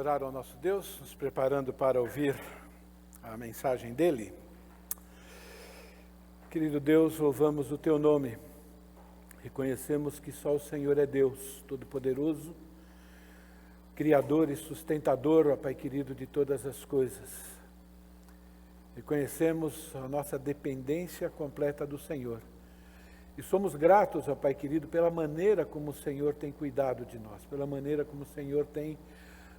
orar ao nosso Deus, nos preparando para ouvir a mensagem dele. Querido Deus, louvamos o Teu nome. Reconhecemos que só o Senhor é Deus, Todo-Poderoso, Criador e sustentador, ó Pai querido, de todas as coisas. Reconhecemos a nossa dependência completa do Senhor. E somos gratos, ó Pai querido, pela maneira como o Senhor tem cuidado de nós, pela maneira como o Senhor tem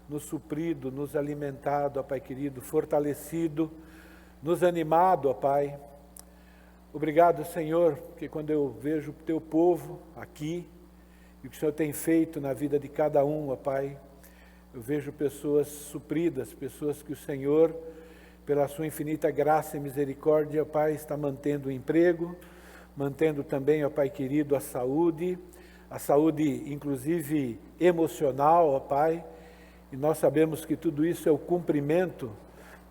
nos suprido, nos alimentado, ó Pai querido, fortalecido, nos animado, ó Pai. Obrigado, Senhor, porque quando eu vejo o Teu povo aqui, e o que o Senhor tem feito na vida de cada um, ó Pai, eu vejo pessoas supridas, pessoas que o Senhor, pela Sua infinita graça e misericórdia, ó Pai, está mantendo o emprego, mantendo também, ó Pai querido, a saúde inclusive emocional, ó Pai, e nós sabemos que tudo isso é o cumprimento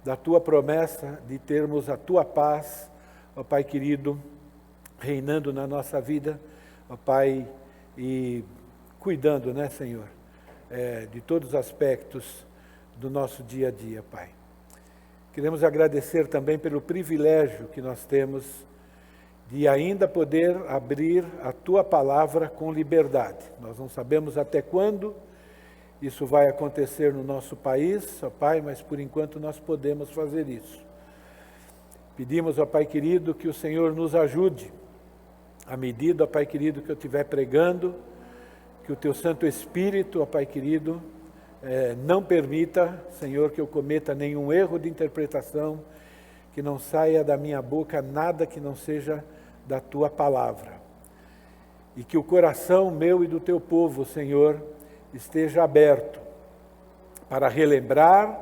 da Tua promessa de termos a Tua paz, ó Pai querido, reinando na nossa vida, ó Pai, e cuidando, né, Senhor, de todos os aspectos do nosso dia a dia, Pai. Queremos agradecer também pelo privilégio que nós temos de ainda poder abrir a Tua palavra com liberdade. Nós não sabemos até quando isso vai acontecer no nosso país, ó Pai, mas por enquanto nós podemos fazer isso. Pedimos, ó Pai querido, que o Senhor nos ajude, à medida, ó Pai querido, que eu estiver pregando, que o Teu Santo Espírito, ó Pai querido, não permita, Senhor, que eu cometa nenhum erro de interpretação, que não saia da minha boca nada que não seja da Tua palavra. E que o coração meu e do Teu povo, Senhor, esteja aberto para relembrar,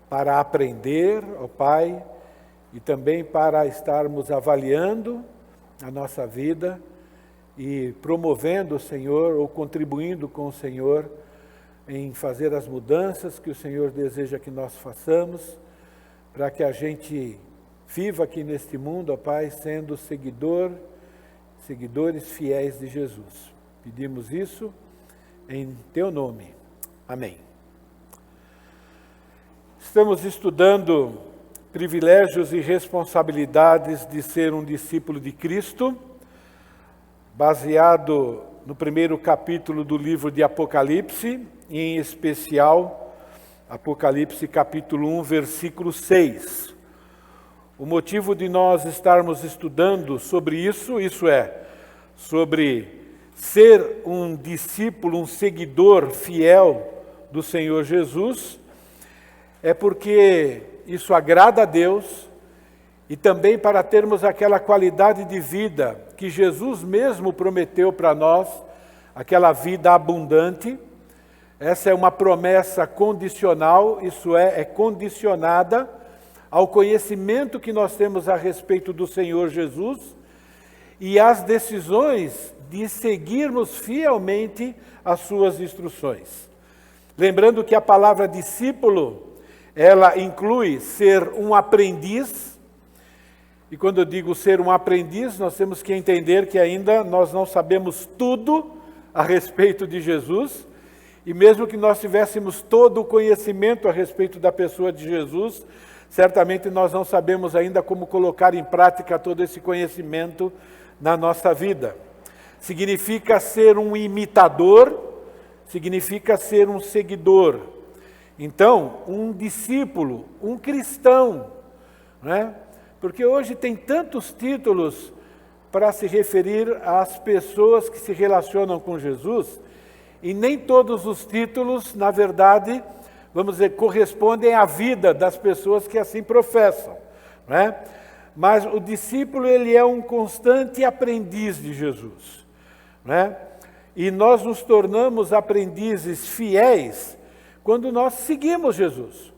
para aprender, ó Pai, e também para estarmos avaliando a nossa vida e promovendo o Senhor ou contribuindo com o Senhor em fazer as mudanças que o Senhor deseja que nós façamos, para que a gente viva aqui neste mundo, ó Pai, sendo seguidores fiéis de Jesus. Pedimos isso em Teu nome. Amém. Estamos estudando privilégios e responsabilidades de ser um discípulo de Cristo, baseado no primeiro capítulo do livro de Apocalipse, em especial Apocalipse capítulo 1, versículo 6. O motivo de nós estarmos estudando sobre isso sobre ser um discípulo, um seguidor fiel do Senhor Jesus, é porque isso agrada a Deus e também para termos aquela qualidade de vida que Jesus mesmo prometeu para nós, aquela vida abundante. Essa é uma promessa condicional, isso é condicionada ao conhecimento que nós temos a respeito do Senhor Jesus e às decisões de seguirmos fielmente as suas instruções. Lembrando que a palavra discípulo, ela inclui ser um aprendiz, e quando eu digo ser um aprendiz, nós temos que entender que ainda nós não sabemos tudo a respeito de Jesus, e mesmo que nós tivéssemos todo o conhecimento a respeito da pessoa de Jesus, certamente nós não sabemos ainda como colocar em prática todo esse conhecimento na nossa vida. Significa ser um imitador, significa ser um seguidor. Então, um discípulo, um cristão, né? Porque hoje tem tantos títulos para se referir às pessoas que se relacionam com Jesus, e nem todos os títulos, na verdade, vamos dizer, correspondem à vida das pessoas que assim professam, né? Mas o discípulo, ele é um constante aprendiz de Jesus, né? E nós nos tornamos aprendizes fiéis quando nós seguimos Jesus.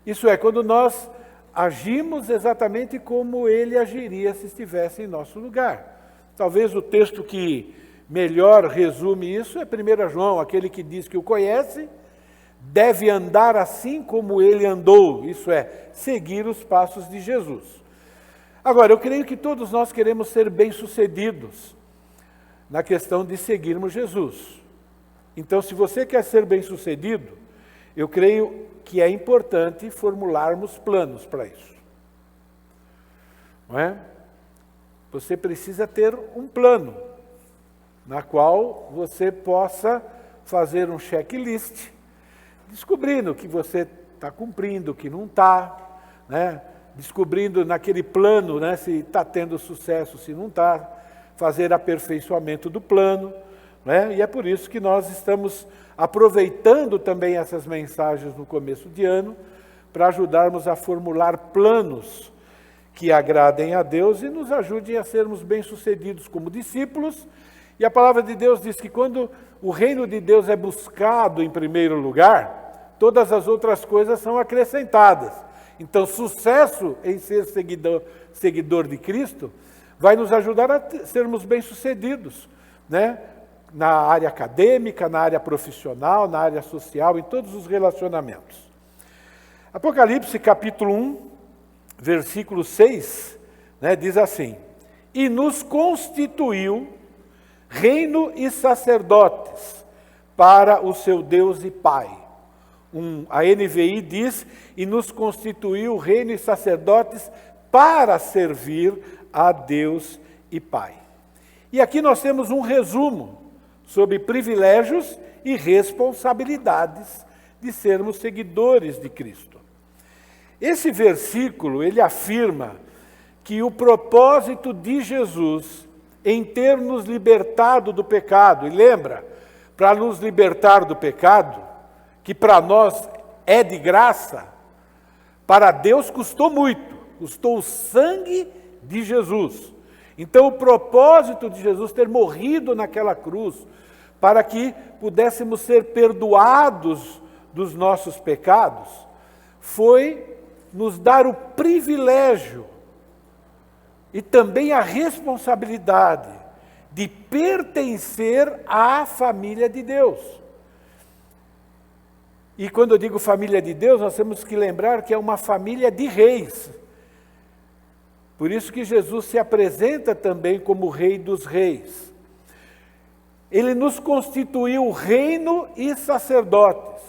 Isso é, quando nós agimos exatamente como Ele agiria se estivesse em nosso lugar. Talvez o texto que melhor resume isso é 1 João, aquele que diz que o conhece, deve andar assim como Ele andou, isso é, seguir os passos de Jesus. Agora, eu creio que todos nós queremos ser bem-sucedidos na questão de seguirmos Jesus. Então, se você quer ser bem-sucedido, eu creio que é importante formularmos planos para isso. Não é? Você precisa ter um plano, na qual você possa fazer um checklist, descobrindo o que você está cumprindo, o que não está, né? Descobrindo naquele plano, né, se está tendo sucesso, se não está, fazer aperfeiçoamento do plano, né? E é por isso que nós estamos aproveitando também essas mensagens no começo de ano, para ajudarmos a formular planos que agradem a Deus e nos ajudem a sermos bem-sucedidos como discípulos. E a palavra de Deus diz que quando o reino de Deus é buscado em primeiro lugar, todas as outras coisas são acrescentadas. Então, sucesso em ser seguidor de Cristo vai nos ajudar a sermos bem-sucedidos, né? Na área acadêmica, na área profissional, na área social, em todos os relacionamentos. Apocalipse capítulo 1, versículo 6, né, diz assim: e nos constituiu reino e sacerdotes para o seu Deus e Pai. A NVI diz, e nos constituiu reino e sacerdotes para servir a Deus e Pai. E aqui nós temos um resumo sobre privilégios e responsabilidades de sermos seguidores de Cristo. Esse versículo, ele afirma que o propósito de Jesus em ter nos libertado do pecado, e lembra, para nos libertar do pecado, que para nós é de graça, para Deus custou muito, custou o sangue de Jesus. Então o propósito de Jesus ter morrido naquela cruz, para que pudéssemos ser perdoados dos nossos pecados, foi nos dar o privilégio e também a responsabilidade de pertencer à família de Deus. E quando eu digo família de Deus, nós temos que lembrar que é uma família de reis. Por isso que Jesus se apresenta também como Rei dos Reis. Ele nos constituiu reino e sacerdotes.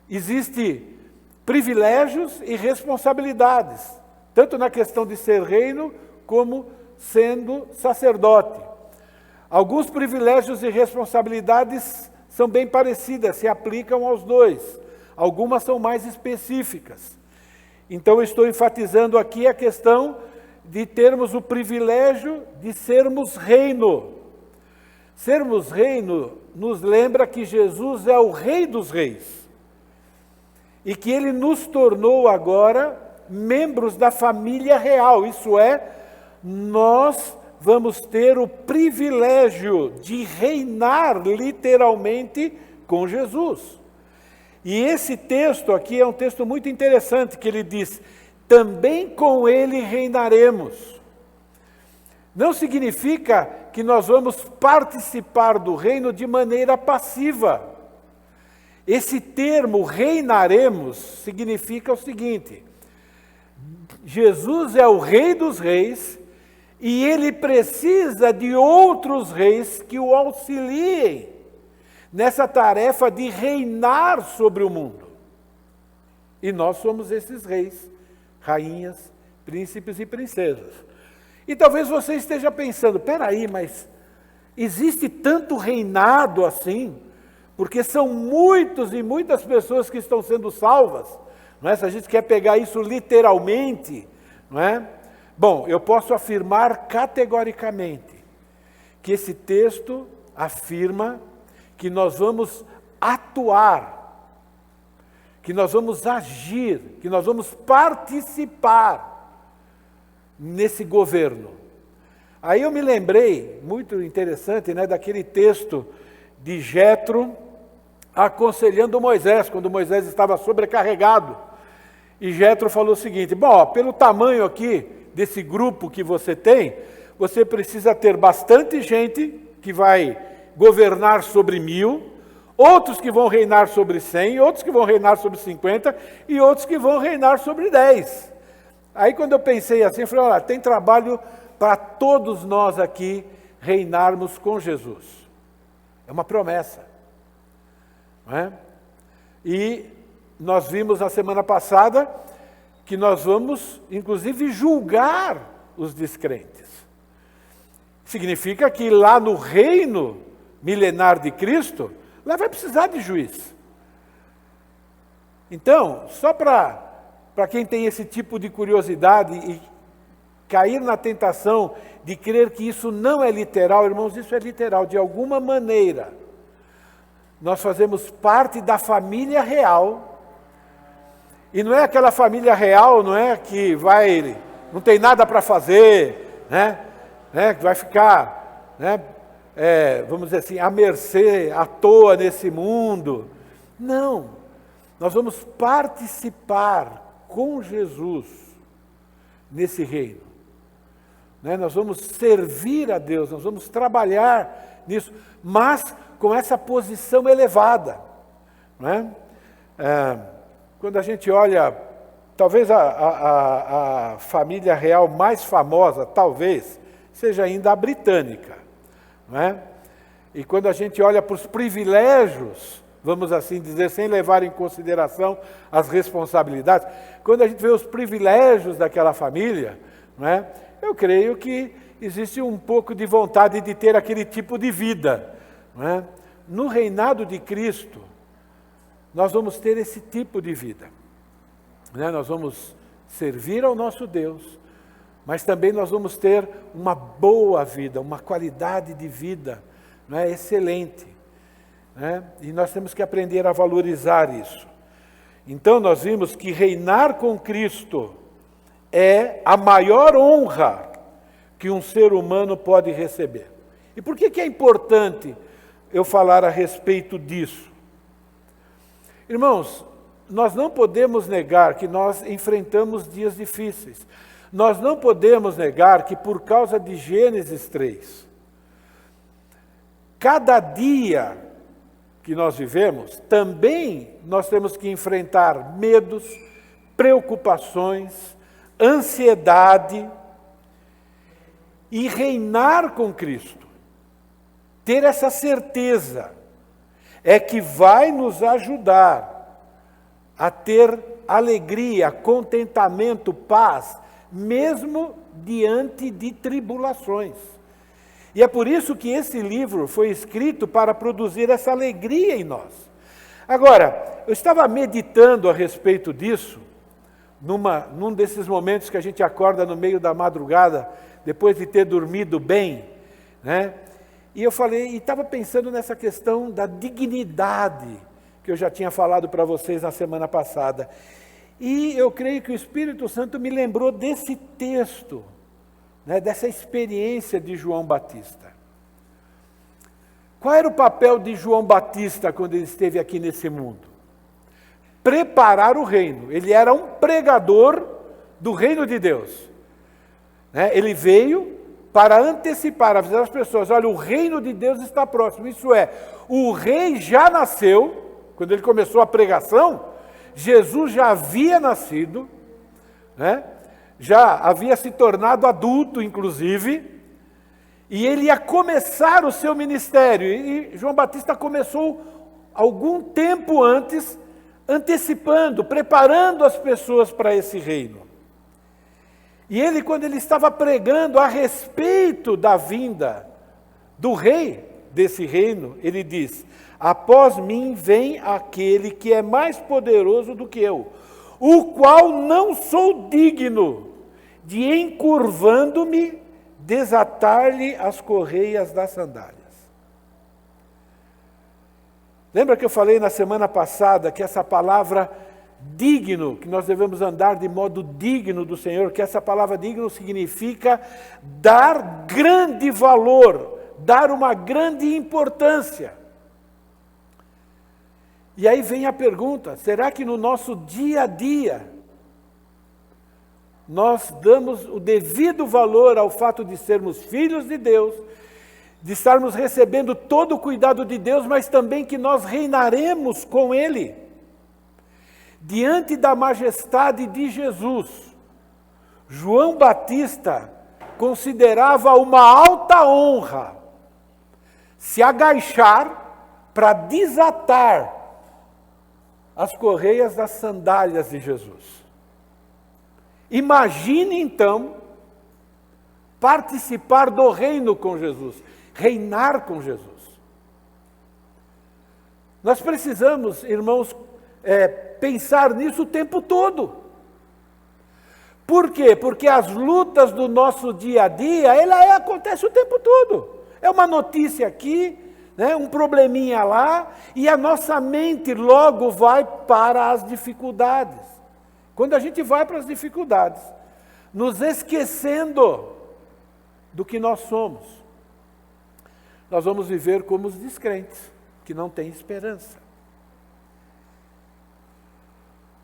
Existem privilégios e responsabilidades, tanto na questão de ser reino, como sendo sacerdote. Alguns privilégios e responsabilidades são bem parecidas, se aplicam aos dois. Algumas são mais específicas. Então, eu estou enfatizando aqui a questão de termos o privilégio de sermos reino. Sermos reino nos lembra que Jesus é o Rei dos Reis e que Ele nos tornou agora membros da família real. Isso é, nós vamos ter o privilégio de reinar literalmente com Jesus. E esse texto aqui é um texto muito interessante, que ele diz, também com Ele reinaremos. Não significa que nós vamos participar do reino de maneira passiva. Esse termo, reinaremos, significa o seguinte: Jesus é o Rei dos Reis e Ele precisa de outros reis que o auxiliem nessa tarefa de reinar sobre o mundo. E nós somos esses reis, rainhas, príncipes e princesas. E talvez você esteja pensando, peraí, mas existe tanto reinado assim? Porque são muitos e muitas pessoas que estão sendo salvas, não é? Se a gente quer pegar isso literalmente, não é? Bom, eu posso afirmar categoricamente que esse texto afirma que nós vamos atuar, que nós vamos agir, que nós vamos participar nesse governo. Aí eu me lembrei, muito interessante, né, daquele texto de Jetro aconselhando Moisés, quando Moisés estava sobrecarregado. E Jetro falou o seguinte: bom, ó, pelo tamanho aqui desse grupo que você tem, você precisa ter bastante gente que vai governar sobre 1000, outros que vão reinar sobre 100, outros que vão reinar sobre 50 e outros que vão reinar sobre 10. Aí quando eu pensei assim, eu falei, olha, tem trabalho para todos nós aqui reinarmos com Jesus. É uma promessa, não é? E nós vimos na semana passada que nós vamos, inclusive, julgar os descrentes. Significa que lá no reino milenar de Cristo, lá vai precisar de juiz. Então, só para quem tem esse tipo de curiosidade e cair na tentação de crer que isso não é literal, irmãos, isso é literal, de alguma maneira. Nós fazemos parte da família real, e não é aquela família real, não é, que não tem nada para fazer, que vai ficar, vamos dizer assim, à mercê, à toa nesse mundo. Não, nós vamos participar com Jesus nesse reino. Nós vamos servir a Deus, nós vamos trabalhar nisso, mas com essa posição elevada. Quando a gente olha, talvez a família real mais famosa, talvez, seja ainda a britânica. E quando a gente olha para os privilégios, vamos assim dizer, sem levar em consideração as responsabilidades, quando a gente vê os privilégios daquela família, eu creio que existe um pouco de vontade de ter aquele tipo de vida. No reinado de Cristo, nós vamos ter esse tipo de vida. Nós vamos servir ao nosso Deus, mas também nós vamos ter uma boa vida, uma qualidade de vida excelente. E nós temos que aprender a valorizar isso. Então nós vimos que reinar com Cristo é a maior honra que um ser humano pode receber. E por que é importante eu falar a respeito disso? Irmãos, nós não podemos negar que nós enfrentamos dias difíceis. Nós não podemos negar que por causa de Gênesis 3, cada dia que nós vivemos, também nós temos que enfrentar medos, preocupações, ansiedade, e reinar com Cristo, ter essa certeza, é que vai nos ajudar a ter alegria, contentamento, paz, mesmo diante de tribulações. E é por isso que esse livro foi escrito para produzir essa alegria em nós. Agora, eu estava meditando a respeito disso, num desses momentos que a gente acorda no meio da madrugada, depois de ter dormido bem, E eu falei, e estava pensando nessa questão da dignidade, que eu já tinha falado para vocês na semana passada. E eu creio que o Espírito Santo me lembrou desse texto, dessa experiência de João Batista. Qual era o papel de João Batista quando ele esteve aqui nesse mundo? Preparar o reino. Ele era um pregador do reino de Deus. Ele veio para antecipar, avisar as pessoas, olha, o reino de Deus está próximo. Isso é, o rei já nasceu, quando ele começou a pregação, Jesus já havia nascido, já havia se tornado adulto, inclusive, e ele ia começar o seu ministério. E João Batista começou algum tempo antes, antecipando, preparando as pessoas para esse reino. E ele, quando ele estava pregando a respeito da vinda do rei desse reino, ele diz, após mim vem aquele que é mais poderoso do que eu, o qual não sou digno de, encurvando-me, desatar-lhe as correias das sandálias. Lembra que eu falei na semana passada que essa palavra digno, que nós devemos andar de modo digno do Senhor, que essa palavra digno significa dar grande valor, dar uma grande importância. E aí vem a pergunta, será que no nosso dia a dia nós damos o devido valor ao fato de sermos filhos de Deus, de estarmos recebendo todo o cuidado de Deus, mas também que nós reinaremos com Ele? Diante da majestade de Jesus, João Batista considerava uma alta honra se agachar para desatar as correias das sandálias de Jesus. Imagine então participar do reino com Jesus, reinar com Jesus. Nós precisamos, irmãos, pensar nisso o tempo todo. Por quê? Porque as lutas do nosso dia a dia, acontece o tempo todo. É uma notícia aqui, né, um probleminha lá, e a nossa mente logo vai para as dificuldades. Quando a gente vai para as dificuldades, nos esquecendo do que nós somos, nós vamos viver como os descrentes, que não têm esperança.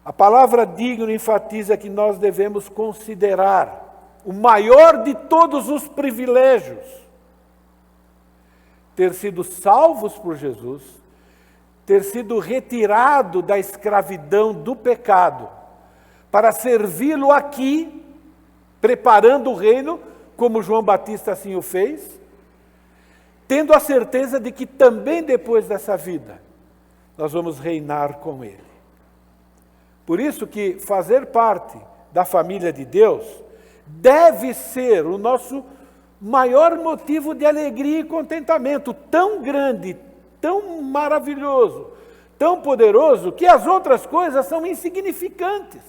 A palavra digno enfatiza que nós devemos considerar o maior de todos os privilégios, ter sido salvos por Jesus, ter sido retirado da escravidão do pecado, para servi-lo aqui, preparando o reino, como João Batista assim o fez, tendo a certeza de que também depois dessa vida, nós vamos reinar com Ele. Por isso que fazer parte da família de Deus deve ser o nosso maior motivo de alegria e contentamento, tão grande, tão maravilhoso, tão poderoso, que as outras coisas são insignificantes.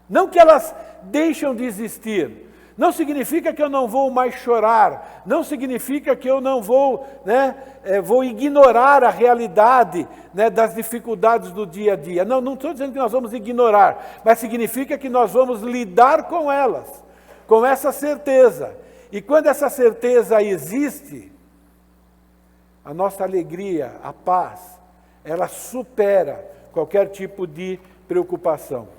Não que elas deixam de existir. Não significa que eu não vou mais chorar, não significa que eu não vou, vou ignorar a realidade, das dificuldades do dia a dia. Não estou dizendo que nós vamos ignorar, mas significa que nós vamos lidar com elas, com essa certeza. E quando essa certeza existe, a nossa alegria, a paz, ela supera qualquer tipo de preocupação.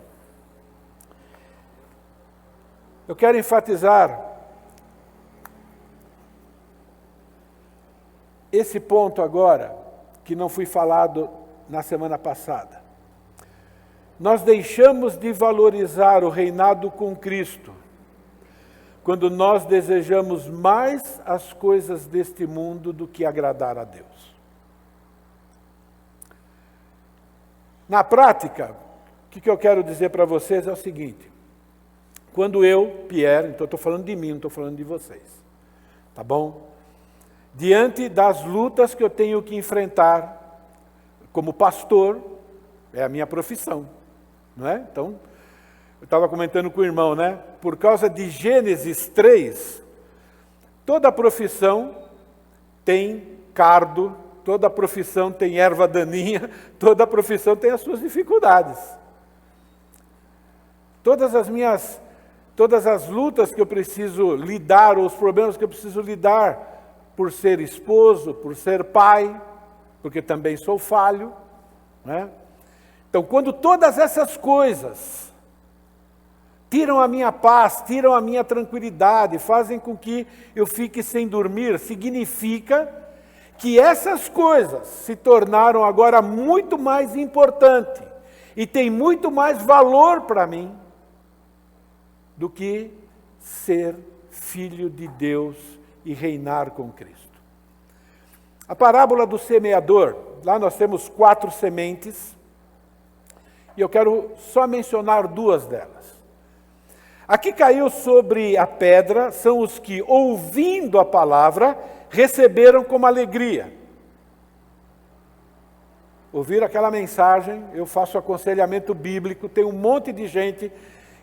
Eu quero enfatizar esse ponto agora, que não foi falado na semana passada. Nós deixamos de valorizar o reinado com Cristo, quando nós desejamos mais as coisas deste mundo do que agradar a Deus. Na prática, o que eu quero dizer para vocês é o seguinte: quando eu, Pierre, então estou falando de mim, não estou falando de vocês, tá bom? Diante das lutas que eu tenho que enfrentar, como pastor, é a minha profissão, não é? Então, eu estava comentando com o irmão, por causa de Gênesis 3, toda profissão tem cardo, toda profissão tem erva daninha, toda profissão tem as suas dificuldades. Todas as lutas que eu preciso lidar, ou os problemas que eu preciso lidar, por ser esposo, por ser pai, porque também sou falho, Então, quando todas essas coisas tiram a minha paz, tiram a minha tranquilidade, fazem com que eu fique sem dormir, significa que essas coisas se tornaram agora muito mais importantes e têm muito mais valor para mim do que ser filho de Deus e reinar com Cristo. A parábola do semeador, lá nós temos 4 sementes, e eu quero só mencionar 2 delas. Aqui caiu sobre a pedra, são os que, ouvindo a palavra, receberam com alegria. Ouviram aquela mensagem, eu faço aconselhamento bíblico, tem um monte de gente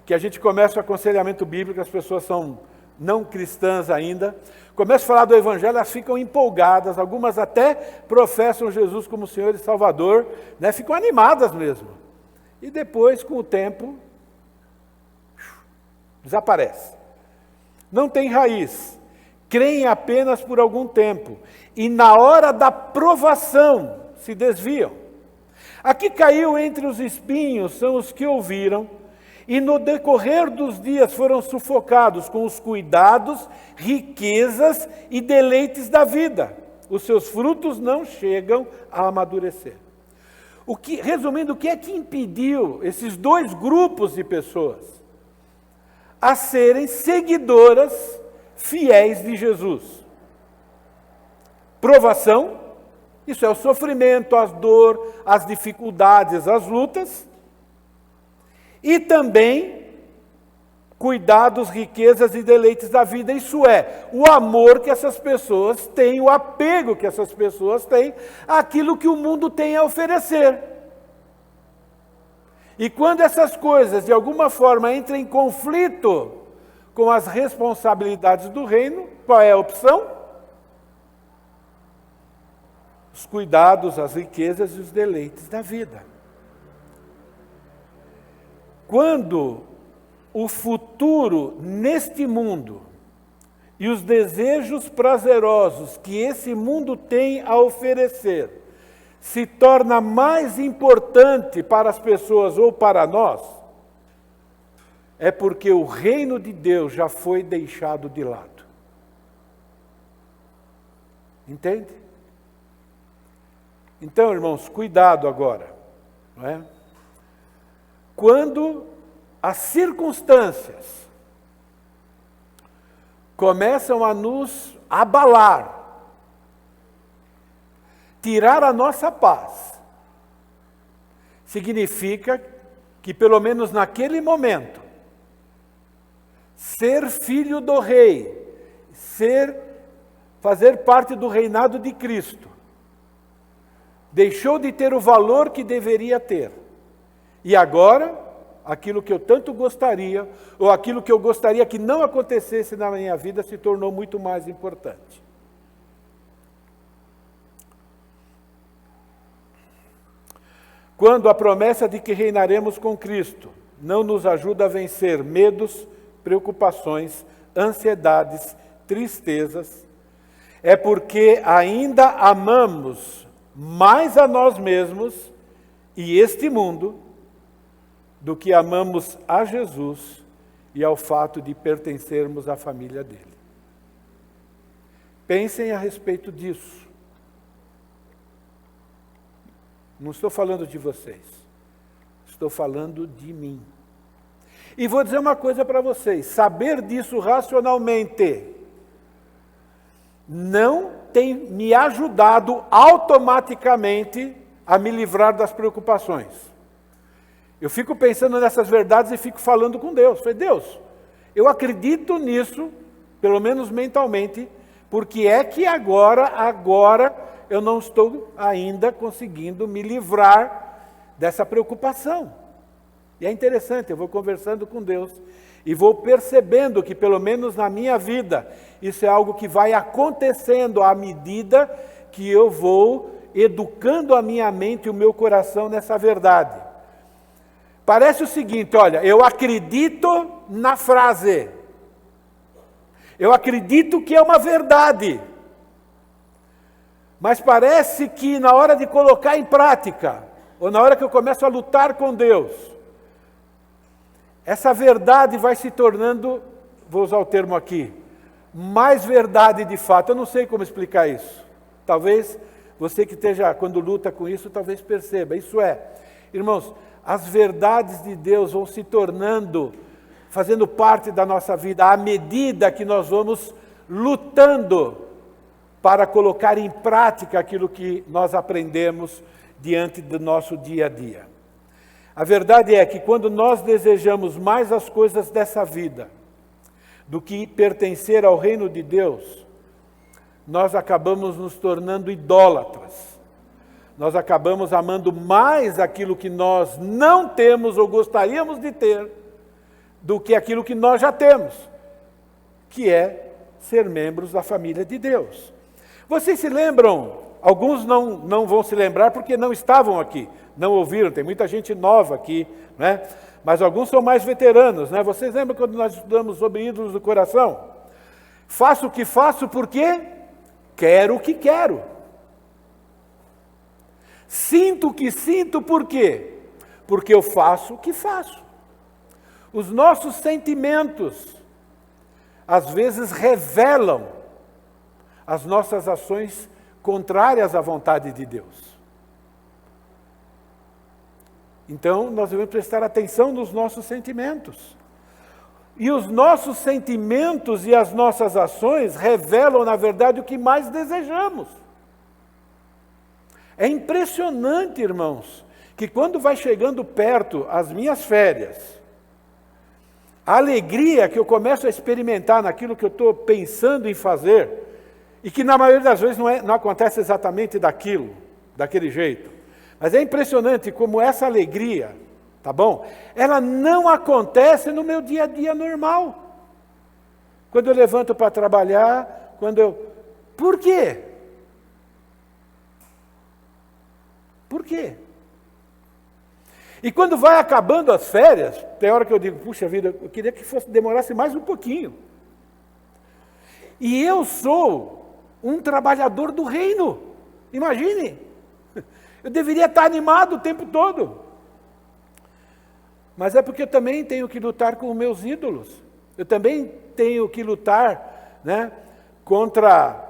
que a gente começa o aconselhamento bíblico, as pessoas são não cristãs ainda, começa a falar do Evangelho, elas ficam empolgadas, algumas até professam Jesus como Senhor e Salvador, ficam animadas mesmo. E depois, com o tempo, desaparece. Não tem raiz, creem apenas por algum tempo, e na hora da provação se desviam. Aqui caiu entre os espinhos, são os que ouviram, e no decorrer dos dias foram sufocados com os cuidados, riquezas e deleites da vida. Os seus frutos não chegam a amadurecer. Resumindo, o que é que impediu esses 2 grupos de pessoas a serem seguidoras fiéis de Jesus? Provação Isso é o sofrimento, a dor, as dificuldades, as lutas. E também cuidar dos riquezas e deleites da vida. Isso é, o amor que essas pessoas têm, o apego que essas pessoas têm àquilo que o mundo tem a oferecer. E quando essas coisas, de alguma forma, entram em conflito com as responsabilidades do reino, qual é a opção? Os cuidados, as riquezas e os deleites da vida. Quando o futuro neste mundo e os desejos prazerosos que esse mundo tem a oferecer se torna mais importante para as pessoas ou para nós, é porque o reino de Deus já foi deixado de lado. Entende? Então, irmãos, cuidado agora, não é? Quando as circunstâncias começam a nos abalar, tirar a nossa paz, significa que, pelo menos naquele momento, ser filho do rei, fazer parte do reinado de Cristo, deixou de ter o valor que deveria ter. E agora, aquilo que eu tanto gostaria, ou aquilo que eu gostaria que não acontecesse na minha vida, se tornou muito mais importante. Quando a promessa de que reinaremos com Cristo não nos ajuda a vencer medos, preocupações, ansiedades, tristezas, é porque ainda amamos mais a nós mesmos e este mundo do que amamos a Jesus e ao fato de pertencermos à família dele. Pensem a respeito disso. Não estou falando de vocês, estou falando de mim. E vou dizer uma coisa para vocês, saber disso racionalmente não tem me ajudado automaticamente a me livrar das preocupações. Eu fico pensando nessas verdades e fico falando com Deus. Falei, Deus, eu acredito nisso, pelo menos mentalmente, porque é que agora eu não estou ainda conseguindo me livrar dessa preocupação. E é interessante, eu vou conversando com Deus e vou percebendo que, pelo menos na minha vida, isso é algo que vai acontecendo à medida que eu vou educando a minha mente e o meu coração nessa verdade. Parece o seguinte, olha, eu acredito na frase, eu acredito que é uma verdade, mas parece que na hora de colocar em prática, ou na hora que eu começo a lutar com Deus, essa verdade vai se tornando, vou usar o termo aqui, mais verdade de fato. Eu não sei como explicar isso. Talvez você que esteja, quando luta com isso, talvez perceba. Isso é, irmãos, as verdades de Deus vão se tornando, fazendo parte da nossa vida, à medida que nós vamos lutando para colocar em prática aquilo que nós aprendemos diante do nosso dia a dia. A verdade é que quando nós desejamos mais as coisas dessa vida do que pertencer ao reino de Deus, nós acabamos nos tornando idólatras. Nós acabamos amando mais aquilo que nós não temos ou gostaríamos de ter do que aquilo que nós já temos, que é ser membros da família de Deus. Vocês se lembram? Alguns não vão se lembrar porque não estavam aqui, não ouviram, tem muita gente nova aqui, né? Mas alguns são mais veteranos, né? Vocês lembram quando nós estudamos sobre ídolos do coração? Faço o que faço porque quero o que quero. Sinto o que sinto por quê? Porque eu faço o que faço. Os nossos sentimentos, às vezes, revelam as nossas ações contrárias à vontade de Deus. Então, nós devemos prestar atenção nos nossos sentimentos. E os nossos sentimentos e as nossas ações revelam, na verdade, o que mais desejamos. É impressionante, irmãos, que quando vai chegando perto as minhas férias, a alegria que eu começo a experimentar naquilo que eu estou pensando em fazer, e que na maioria das vezes não acontece exatamente daquele jeito, mas é impressionante como essa alegria, tá bom? Ela não acontece no meu dia a dia normal. Quando eu levanto para trabalhar, Por quê? Por quê? E quando vai acabando as férias, tem hora que eu digo, puxa vida, eu queria que demorasse mais um pouquinho. E eu sou um trabalhador do reino. Imagine, eu deveria estar animado o tempo todo. Mas é porque eu também tenho que lutar com os meus ídolos. Eu também tenho que lutar, né, contra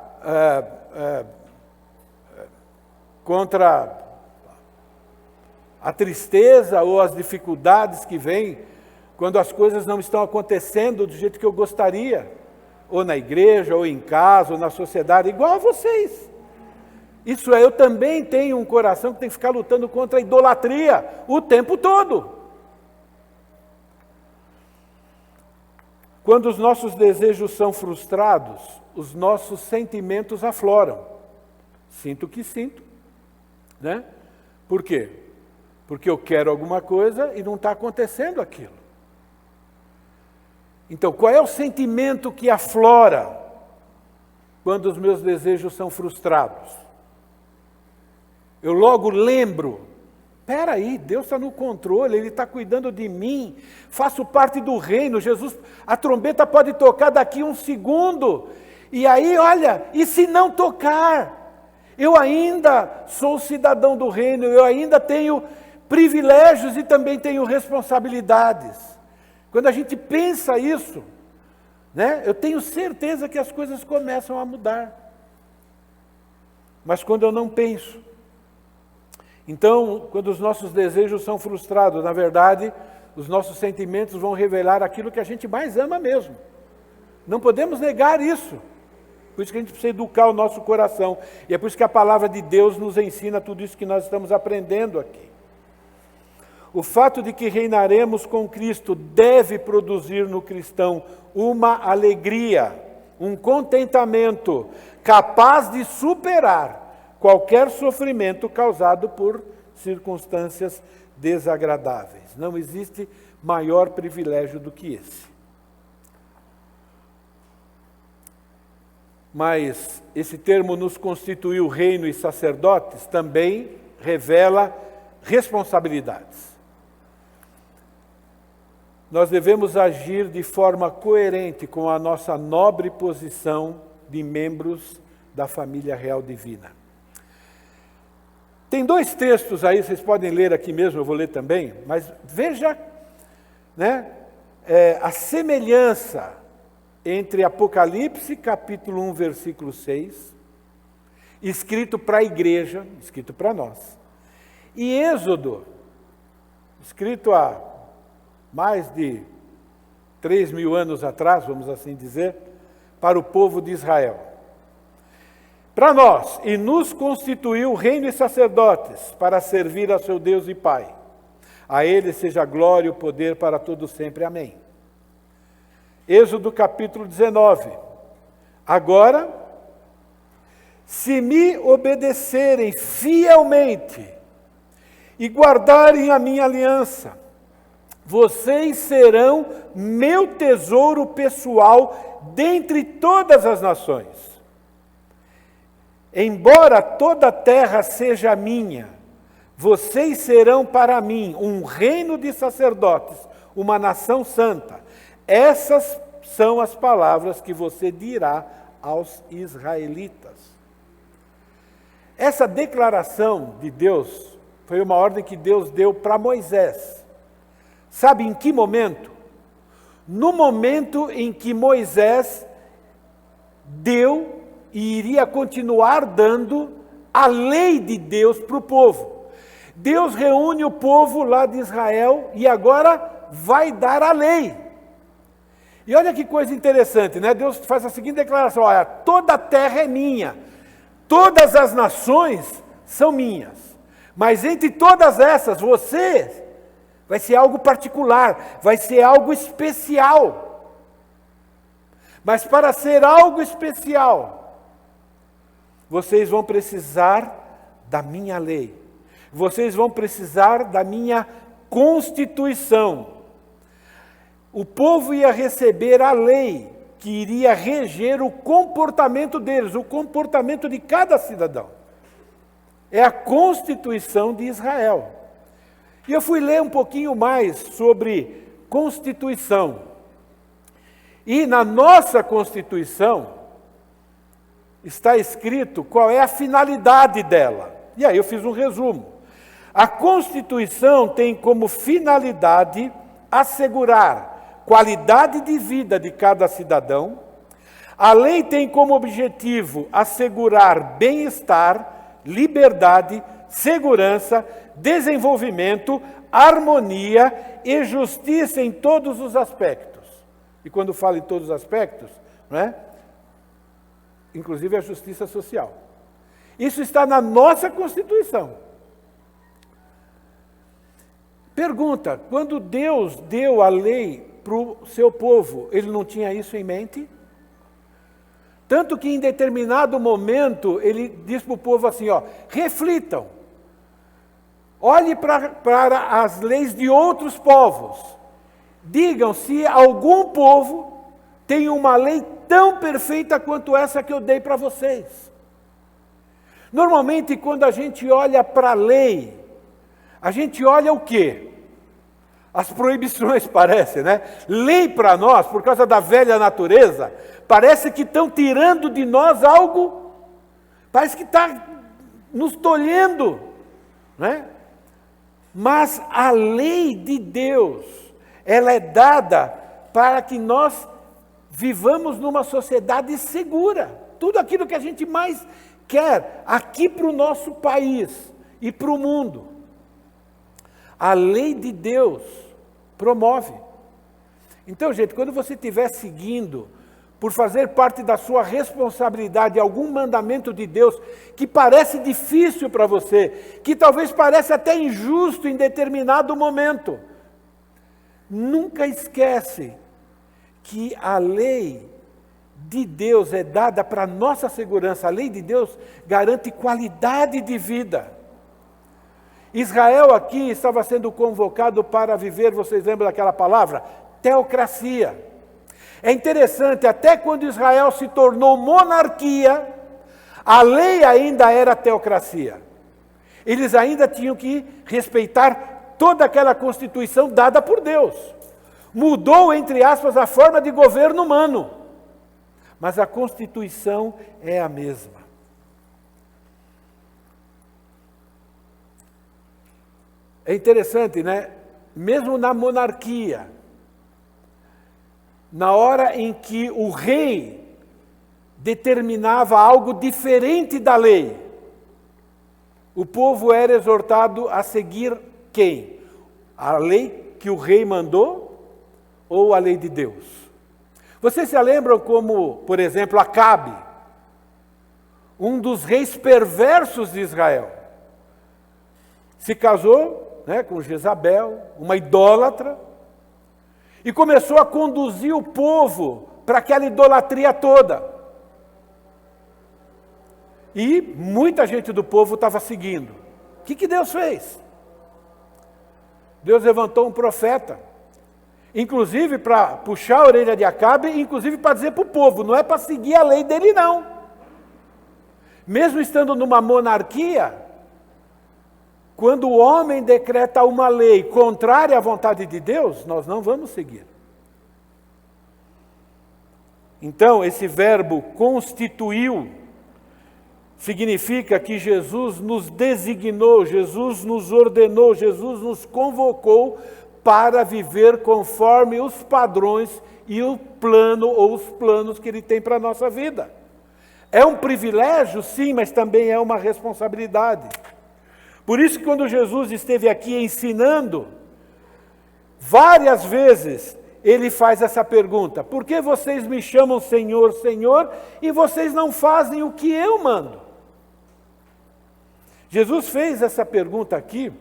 a tristeza ou as dificuldades que vêm quando as coisas não estão acontecendo do jeito que eu gostaria, ou na igreja, ou em casa, ou na sociedade, igual a vocês. Isso é, eu também tenho um coração que tem que ficar lutando contra a idolatria o tempo todo. Quando os nossos desejos são frustrados, os nossos sentimentos afloram. Sinto o que sinto, né? Por quê? Porque eu quero alguma coisa e não está acontecendo aquilo. Então, qual é o sentimento que aflora quando os meus desejos são frustrados? Eu logo lembro, espera aí, Deus está no controle, Ele está cuidando de mim, faço parte do reino, Jesus, a trombeta pode tocar daqui um segundo, e aí, olha, e se não tocar? Eu ainda sou cidadão do reino, eu ainda tenho privilégios e também tenho responsabilidades. Quando a gente pensa isso, né, eu tenho certeza que as coisas começam a mudar. Mas quando eu não penso, então, quando os nossos desejos são frustrados, na verdade, os nossos sentimentos vão revelar aquilo que a gente mais ama mesmo. Não podemos negar isso. Por isso que a gente precisa educar o nosso coração. E é por isso que a palavra de Deus nos ensina tudo isso que nós estamos aprendendo aqui. O fato de que reinaremos com Cristo deve produzir no cristão uma alegria, um contentamento capaz de superar qualquer sofrimento causado por circunstâncias desagradáveis. Não existe maior privilégio do que esse. Mas esse termo nos constituiu reino e sacerdotes também revela responsabilidades. Nós devemos agir de forma coerente com a nossa nobre posição de membros da família real divina. Tem 2 textos aí, vocês podem ler aqui mesmo, eu vou ler também, mas veja, né, a semelhança entre Apocalipse, capítulo 1, versículo 6, escrito para a igreja, escrito para nós, e Êxodo, escrito há mais de 3.000 anos atrás, vamos assim dizer, para o povo de Israel. Para nós, e nos constituiu reino e sacerdotes, para servir a seu Deus e Pai. A Ele seja glória e o poder para todo sempre. Amém. Êxodo capítulo 19. Agora, se me obedecerem fielmente e guardarem a minha aliança, vocês serão meu tesouro pessoal dentre todas as nações. Embora toda a terra seja minha, vocês serão para mim um reino de sacerdotes, uma nação santa. Essas são as palavras que você dirá aos israelitas. Essa declaração de Deus foi uma ordem que Deus deu para Moisés. Sabe em que momento? No momento em que Moisés deu e iria continuar dando a lei de Deus para o povo. Deus reúne o povo lá de Israel e agora vai dar a lei. E olha que coisa interessante, né? Deus faz a seguinte declaração: olha, toda a terra é minha, todas as nações são minhas. Mas entre todas essas, você vai ser algo particular, vai ser algo especial. Mas para ser algo especial, vocês vão precisar da minha lei. Vocês vão precisar da minha constituição. O povo ia receber a lei que iria reger o comportamento deles, o comportamento de cada cidadão. É a Constituição de Israel. E eu fui ler um pouquinho mais sobre Constituição. E na nossa Constituição está escrito qual é a finalidade dela. E aí eu fiz um resumo. A Constituição tem como finalidade assegurar qualidade de vida de cada cidadão. A lei tem como objetivo assegurar bem-estar, liberdade, segurança, desenvolvimento, harmonia e justiça em todos os aspectos. E quando falo em todos os aspectos, não é? Inclusive a justiça social. Isso está na nossa Constituição. Pergunta, quando Deus deu a lei para o seu povo, Ele não tinha isso em mente? Tanto que em determinado momento, Ele diz para o povo assim, reflitam, olhe para as leis de outros povos, digam se algum povo tem uma lei tão perfeita quanto essa que eu dei para vocês. Normalmente, quando a gente olha para a lei, a gente olha o quê? As proibições, parece, né? Lei para nós, por causa da velha natureza, parece que estão tirando de nós algo, parece que está nos tolhendo, né? Mas a lei de Deus, ela é dada para que nós vivamos numa sociedade segura. Tudo aquilo que a gente mais quer aqui para o nosso país e para o mundo. A lei de Deus promove. Então, gente, quando você estiver seguindo, por fazer parte da sua responsabilidade, algum mandamento de Deus que parece difícil para você, que talvez pareça até injusto em determinado momento, nunca esquece que a lei de Deus é dada para a nossa segurança. A lei de Deus garante qualidade de vida. Israel aqui estava sendo convocado para viver, vocês lembram daquela palavra? Teocracia. É interessante, até quando Israel se tornou monarquia, a lei ainda era teocracia. Eles ainda tinham que respeitar toda aquela Constituição dada por Deus. Mudou, entre aspas, a forma de governo humano, mas a Constituição é a mesma. É interessante, né? Mesmo na monarquia, na hora em que o rei determinava algo diferente da lei, o povo era exortado a seguir quem? A lei que o rei mandou ou a lei de Deus? Vocês se lembram como, por exemplo, Acabe, um dos reis perversos de Israel, se casou, né, com Jezabel, uma idólatra, e começou a conduzir o povo para aquela idolatria toda. E muita gente do povo estava seguindo. O que Deus fez? Deus levantou um profeta, inclusive para puxar a orelha de Acabe, inclusive para dizer para o povo, não é para seguir a lei dele não. Mesmo estando numa monarquia, quando o homem decreta uma lei contrária à vontade de Deus, nós não vamos seguir. Então, esse verbo constituiu significa que Jesus nos designou, Jesus nos ordenou, Jesus nos convocou para viver conforme os padrões e o plano ou os planos que Ele tem para a nossa vida. É um privilégio, sim, mas também é uma responsabilidade. Por isso que quando Jesus esteve aqui ensinando, várias vezes Ele faz essa pergunta: por que vocês me chamam Senhor, Senhor, e vocês não fazem o que eu mando? Jesus fez essa pergunta aqui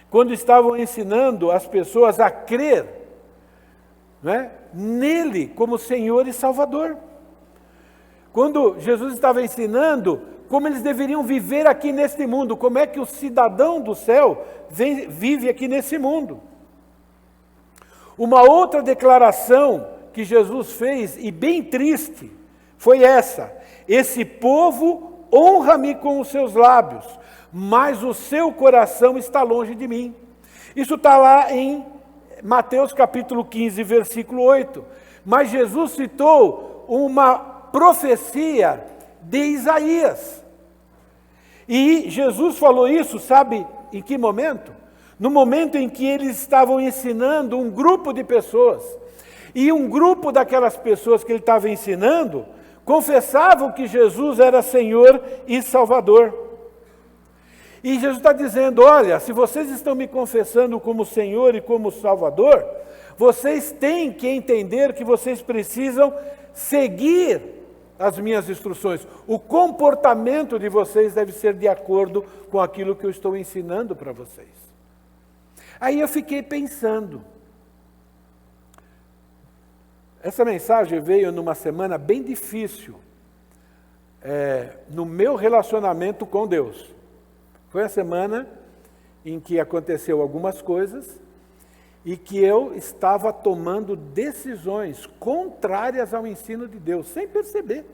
quando estavam ensinando as pessoas a crer, né, nele como Senhor e Salvador. Quando Jesus estava ensinando como eles deveriam viver aqui neste mundo, como é que o cidadão do céu vive aqui nesse mundo. Uma outra declaração que Jesus fez, e bem triste, foi essa: esse povo honra-me com os seus lábios, mas o seu coração está longe de mim. Isso está lá em Mateus capítulo 15, versículo 8. Mas Jesus citou uma profecia de Isaías. E Jesus falou isso, sabe em que momento? No momento em que eles estavam ensinando um grupo de pessoas. E um grupo daquelas pessoas que ele estava ensinando confessavam que Jesus era Senhor e Salvador. E Jesus está dizendo: olha, se vocês estão me confessando como Senhor e como Salvador, vocês têm que entender que vocês precisam seguir as minhas instruções. O comportamento de vocês deve ser de acordo com aquilo que eu estou ensinando para vocês. Aí eu fiquei pensando. Essa mensagem veio numa semana bem difícil, no meu relacionamento com Deus. Foi a semana em que aconteceu algumas coisas e que eu estava tomando decisões contrárias ao ensino de Deus, sem perceber.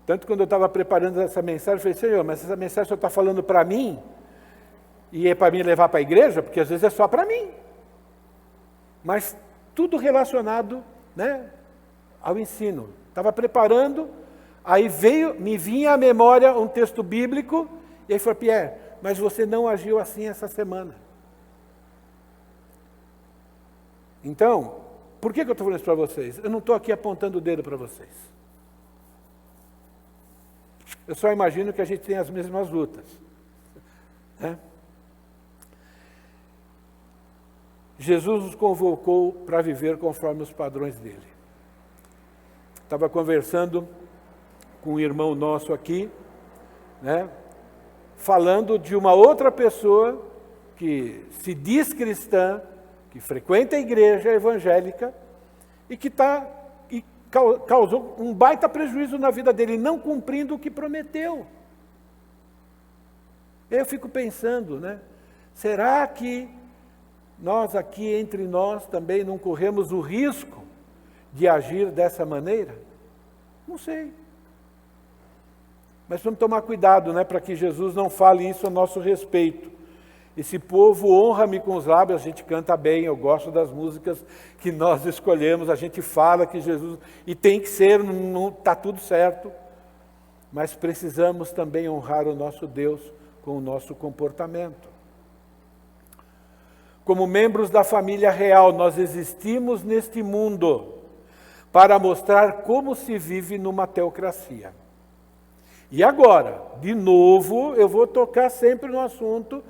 Tanto quando eu estava preparando essa mensagem, eu falei: Senhor, mas essa mensagem só está falando para mim? E é para mim levar para a igreja? Porque às vezes é só para mim. Mas tudo relacionado, né, ao ensino. Estava preparando, aí me vinha à memória um texto bíblico, e aí falou: Pierre, mas você não agiu assim essa semana. Então, por que eu estou falando isso para vocês? Eu não estou aqui apontando o dedo para vocês. Eu só imagino que a gente tem as mesmas lutas, né? Jesus nos convocou para viver conforme os padrões dele. Estava conversando com um irmão nosso aqui, né, falando de uma outra pessoa que se diz cristã, que frequenta a igreja evangélica e que causou um baita prejuízo na vida dele, não cumprindo o que prometeu. Eu fico pensando, né, será que nós aqui entre nós também não corremos o risco de agir dessa maneira? Não sei. Mas vamos tomar cuidado, né, para que Jesus não fale isso a nosso respeito. Esse povo honra-me com os lábios, a gente canta bem, eu gosto das músicas que nós escolhemos, a gente fala que Jesus, e tem que ser, não está tudo certo, mas precisamos também honrar o nosso Deus com o nosso comportamento. Como membros da família real, nós existimos neste mundo para mostrar como se vive numa teocracia. E agora, de novo, eu vou tocar sempre no assunto,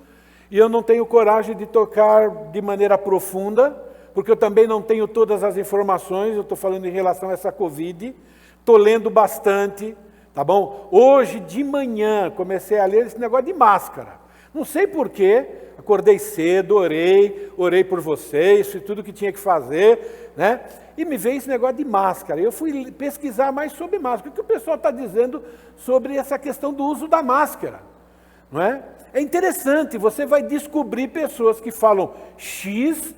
e eu não tenho coragem de tocar de maneira profunda, porque eu também não tenho todas as informações, eu estou falando em relação a essa Covid, estou lendo bastante, tá bom? Hoje de manhã comecei a ler esse negócio de máscara. Não sei porquê, acordei cedo, orei por vocês, fiz tudo o que tinha que fazer, né? E me veio esse negócio de máscara. Eu fui pesquisar mais sobre máscara. O que o pessoal está dizendo sobre essa questão do uso da máscara, não é? É interessante, você vai descobrir pessoas que falam X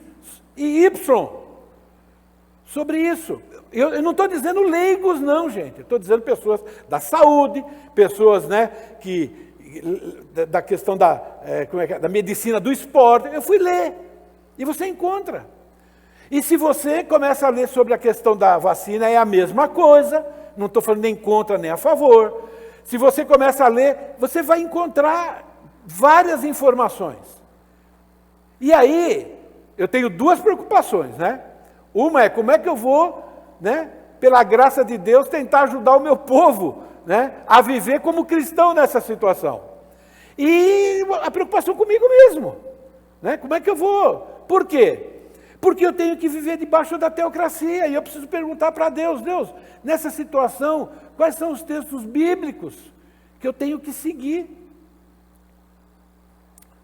e Y sobre isso. Eu não estou dizendo leigos não, gente. Eu estou dizendo pessoas da saúde, pessoas, né, da questão da medicina do esporte. Eu fui ler e você encontra. E se você começa a ler sobre a questão da vacina, é a mesma coisa. Não estou falando nem contra nem a favor. Se você começa a ler, você vai encontrar várias informações. E aí, eu tenho duas preocupações, né? Uma é como é que eu vou, né, pela graça de Deus, tentar ajudar o meu povo, né, a viver como cristão nessa situação. E a preocupação comigo mesmo, né? Como é que eu vou? Por quê? Porque eu tenho que viver debaixo da teocracia, e eu preciso perguntar para Deus, Deus, nessa situação, quais são os textos bíblicos que eu tenho que seguir?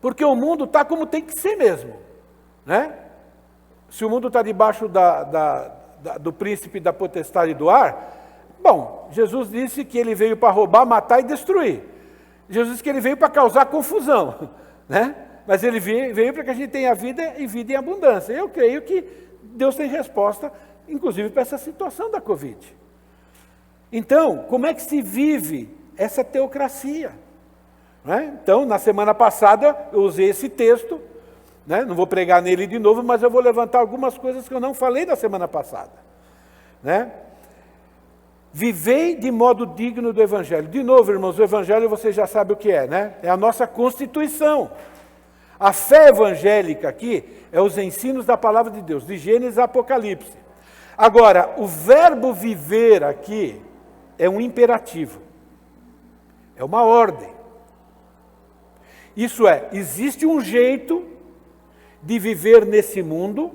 Porque o mundo está como tem que ser mesmo, né? Se o mundo está debaixo do príncipe da potestade do ar, bom, Jesus disse que ele veio para roubar, matar e destruir. Jesus disse que ele veio para causar confusão, né? Mas ele veio para que a gente tenha vida e vida em abundância. Eu creio que Deus tem resposta, inclusive para essa situação da Covid. Então, como é que se vive essa teocracia? Né? Então, na semana passada, eu usei esse texto, né? Não vou pregar nele de novo, mas eu vou levantar algumas coisas que eu não falei na semana passada. Né? Vivei de modo digno do Evangelho. De novo, irmãos, o Evangelho você já sabe o que é, né? É a nossa Constituição. A fé evangélica aqui é os ensinos da palavra de Deus, de Gênesis a Apocalipse. Agora, o verbo viver aqui é um imperativo, é uma ordem. Isso é, existe um jeito de viver nesse mundo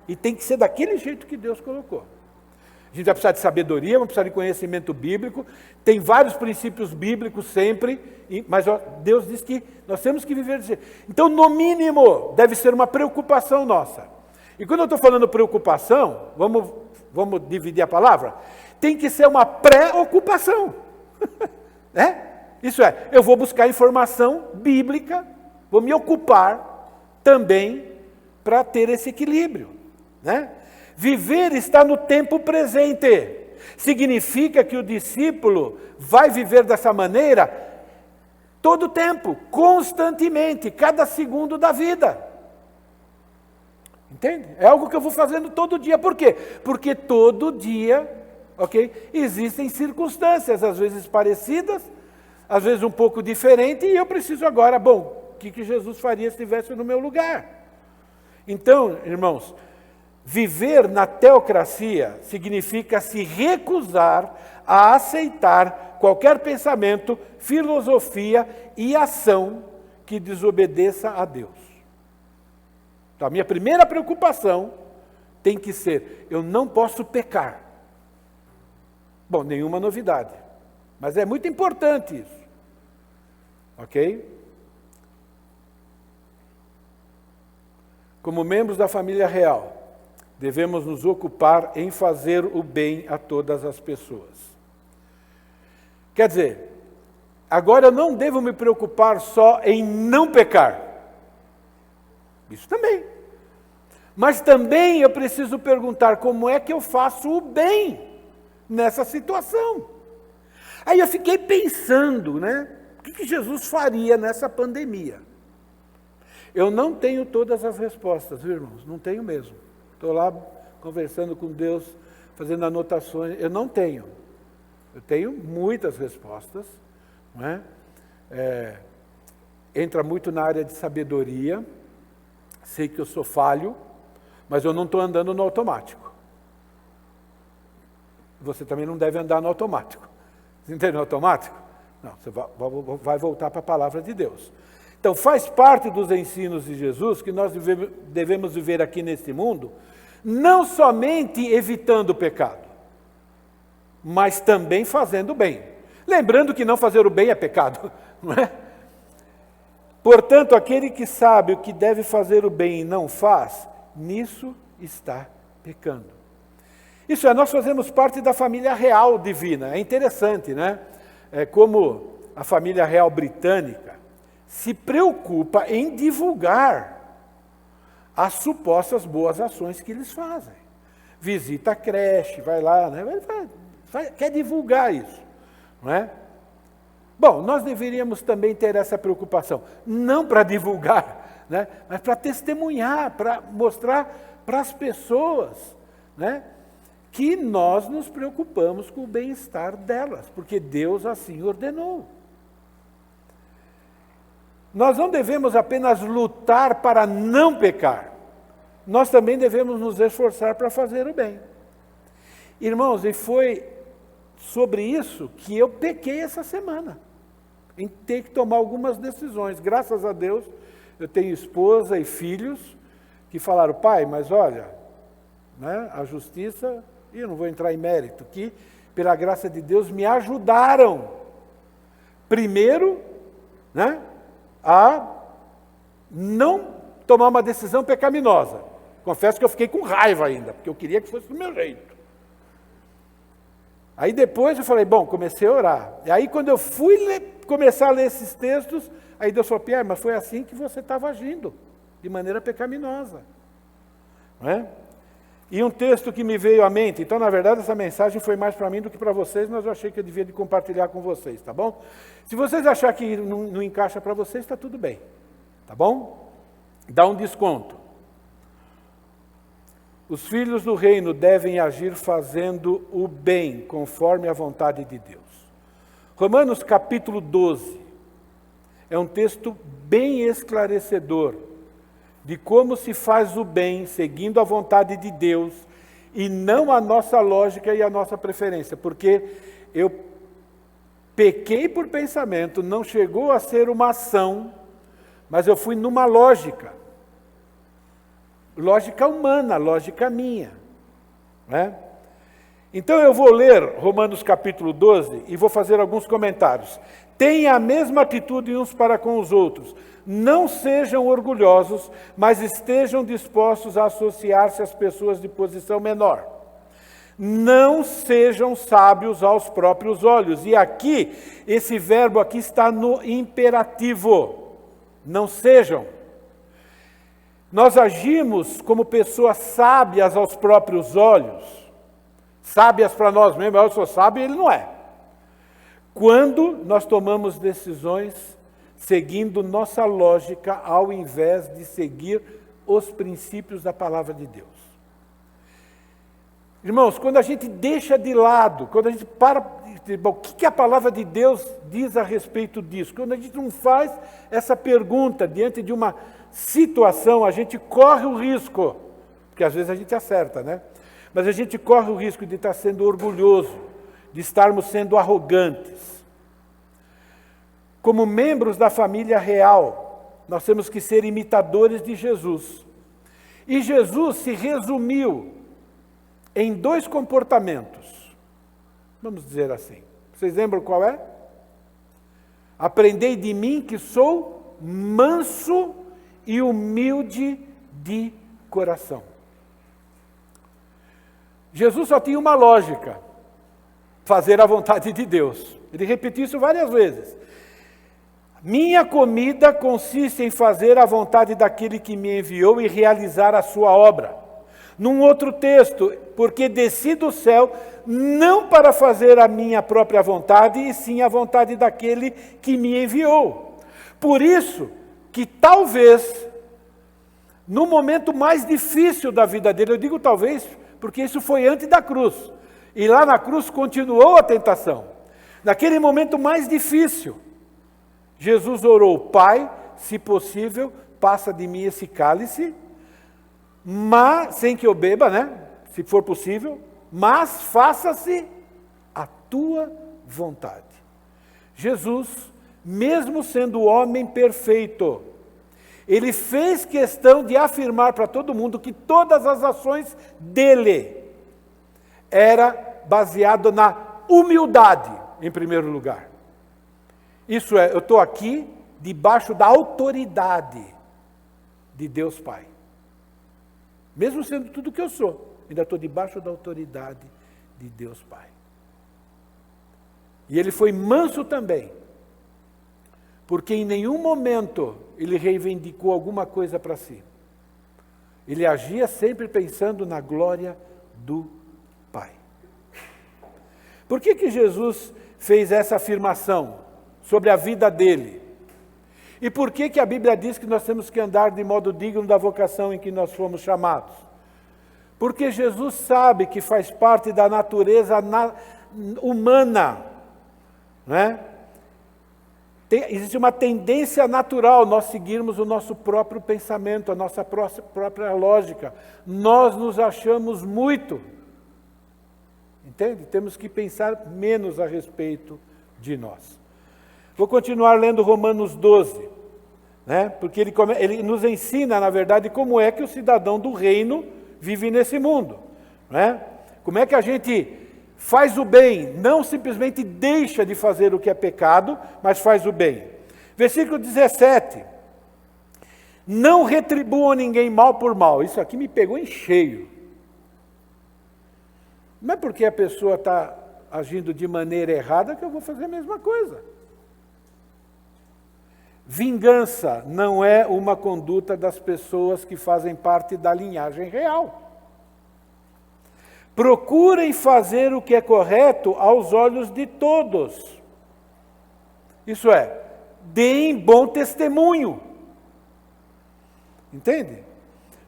e tem que ser daquele jeito que Deus colocou. A gente vai precisar de sabedoria, vai precisar de conhecimento bíblico, tem vários princípios bíblicos sempre, mas Deus diz que nós temos que viver desse jeito. Então, no mínimo, deve ser uma preocupação nossa. E quando eu estou falando preocupação, vamos dividir a palavra, tem que ser uma preocupação. Né? Isso é, eu vou buscar informação bíblica, vou me ocupar também para ter esse equilíbrio. Né? Viver está no tempo presente. Significa que o discípulo vai viver dessa maneira todo o tempo, constantemente, cada segundo da vida. Entende? É algo que eu vou fazendo todo dia. Por quê? Porque todo dia, ok, existem circunstâncias, às vezes parecidas, às vezes um pouco diferentes, e eu preciso agora, bom, o que Jesus faria se estivesse no meu lugar? Então, irmãos, viver na teocracia significa se recusar a aceitar qualquer pensamento, filosofia e ação que desobedeça a Deus. Então, a minha primeira preocupação tem que ser, eu não posso pecar. Bom, nenhuma novidade, mas é muito importante isso. Ok? Como membros da família real, devemos nos ocupar em fazer o bem a todas as pessoas. Quer dizer, agora eu não devo me preocupar só em não pecar. Isso também. Mas também eu preciso perguntar como é que eu faço o bem nessa situação. Aí eu fiquei pensando, né? O que Jesus faria nessa pandemia? Eu não tenho todas as respostas, viu, irmãos? Não tenho mesmo. Estou lá conversando com Deus, fazendo anotações. Eu não tenho. Eu tenho muitas respostas. Não é? Entra muito na área de sabedoria. Sei que eu sou falho, mas eu não estou andando no automático. Você também não deve andar no automático. Você entende no automático? Não, você vai voltar para a palavra de Deus. Então, faz parte dos ensinos de Jesus que nós devemos viver aqui neste mundo, não somente evitando o pecado, mas também fazendo o bem. Lembrando que não fazer o bem é pecado, não é? Portanto, aquele que sabe o que deve fazer o bem e não faz, nisso está pecando. Isso é, nós fazemos parte da família real divina. É interessante, né? É como a família real britânica se preocupa em divulgar as supostas boas ações que eles fazem. Visita a creche, vai lá, né? Quer divulgar isso, não é? Bom, nós deveríamos também ter essa preocupação, não para divulgar, né? Mas para testemunhar, para mostrar para as pessoas, né? Que nós nos preocupamos com o bem-estar delas, porque Deus assim ordenou. Nós não devemos apenas lutar para não pecar, nós também devemos nos esforçar para fazer o bem. Irmãos, e foi sobre isso que eu pequei essa semana, em ter que tomar algumas decisões. Graças a Deus, eu tenho esposa e filhos que falaram, pai, mas olha, né, a justiça, e eu não vou entrar em mérito, que pela graça de Deus me ajudaram, primeiro, né, a não tomar uma decisão pecaminosa. Confesso que eu fiquei com raiva ainda, porque eu queria que fosse do meu jeito. Aí depois eu falei, bom, comecei a orar. E aí quando eu fui começar a ler esses textos, aí Deus falou, Pierre, mas foi assim que você estava agindo, de maneira pecaminosa. Não é? E um texto que me veio à mente, então na verdade essa mensagem foi mais para mim do que para vocês, mas eu achei que eu devia de compartilhar com vocês, tá bom? Se vocês acharem que não encaixa para vocês, está tudo bem, tá bom? Dá um desconto. Os filhos do reino devem agir fazendo o bem, conforme a vontade de Deus. Romanos capítulo 12 é um texto bem esclarecedor de como se faz o bem seguindo a vontade de Deus e não a nossa lógica e a nossa preferência, porque eu pequei por pensamento, não chegou a ser uma ação, mas eu fui numa lógica humana, lógica minha, né? Então eu vou ler Romanos capítulo 12 e vou fazer alguns comentários. Tenha a mesma atitude uns para com os outros. Não sejam orgulhosos, mas estejam dispostos a associar-se às pessoas de posição menor. Não sejam sábios aos próprios olhos. E aqui, esse verbo aqui está no imperativo. Não sejam. Nós agimos como pessoas sábias aos próprios olhos. Sábias para nós mesmos, eu sou sábio e ele não é. Quando nós tomamos decisões seguindo nossa lógica, ao invés de seguir os princípios da palavra de Deus. Irmãos, quando a gente deixa de lado, quando a gente para, o que a palavra de Deus diz a respeito disso? Quando a gente não faz essa pergunta diante de uma situação, a gente corre o risco, porque às vezes a gente acerta, né? Mas a gente corre o risco de estar sendo orgulhoso, de estarmos sendo arrogantes. Como membros da família real, nós temos que ser imitadores de Jesus. E Jesus se resumiu em 2 comportamentos. Vamos dizer assim. Vocês lembram qual é? Aprendei de mim que sou manso e humilde de coração. Jesus só tinha uma lógica: fazer a vontade de Deus. Ele repetiu isso várias vezes. Minha comida consiste em fazer a vontade daquele que me enviou e realizar a sua obra. Num outro texto, porque desci do céu não para fazer a minha própria vontade, e sim a vontade daquele que me enviou. Por isso que talvez, no momento mais difícil da vida dele, eu digo talvez, porque isso foi antes da cruz, e lá na cruz continuou a tentação. Naquele momento mais difícil, Jesus orou, Pai, se possível, passa de mim esse cálice, mas, sem que eu beba, né? Se for possível, mas faça-se a tua vontade. Jesus, mesmo sendo homem perfeito, ele fez questão de afirmar para todo mundo que todas as ações dele era baseado na humildade, em primeiro lugar. Isso é, eu estou aqui debaixo da autoridade de Deus Pai. Mesmo sendo tudo o que eu sou, ainda estou debaixo da autoridade de Deus Pai. E ele foi manso também, porque em nenhum momento ele reivindicou alguma coisa para si. Ele agia sempre pensando na glória do Pai. Por que Jesus fez essa afirmação sobre a vida dele? E por que a Bíblia diz que nós temos que andar de modo digno da vocação em que nós fomos chamados? Porque Jesus sabe que faz parte da natureza humana, né? Existe uma tendência natural nós seguirmos o nosso próprio pensamento, a nossa própria lógica. Nós nos achamos muito. Entende? Temos que pensar menos a respeito de nós. Vou continuar lendo Romanos 12, né? Porque ele nos ensina, na verdade, como é que o cidadão do reino vive nesse mundo, né? Como é que a gente faz o bem, não simplesmente deixa de fazer o que é pecado, mas faz o bem. Versículo 17. Não retribuam ninguém mal por mal. Isso aqui me pegou em cheio. Não é porque a pessoa está agindo de maneira errada que eu vou fazer a mesma coisa. Vingança não é uma conduta das pessoas que fazem parte da linhagem real. Procurem fazer o que é correto aos olhos de todos. Isso é, deem bom testemunho. Entende?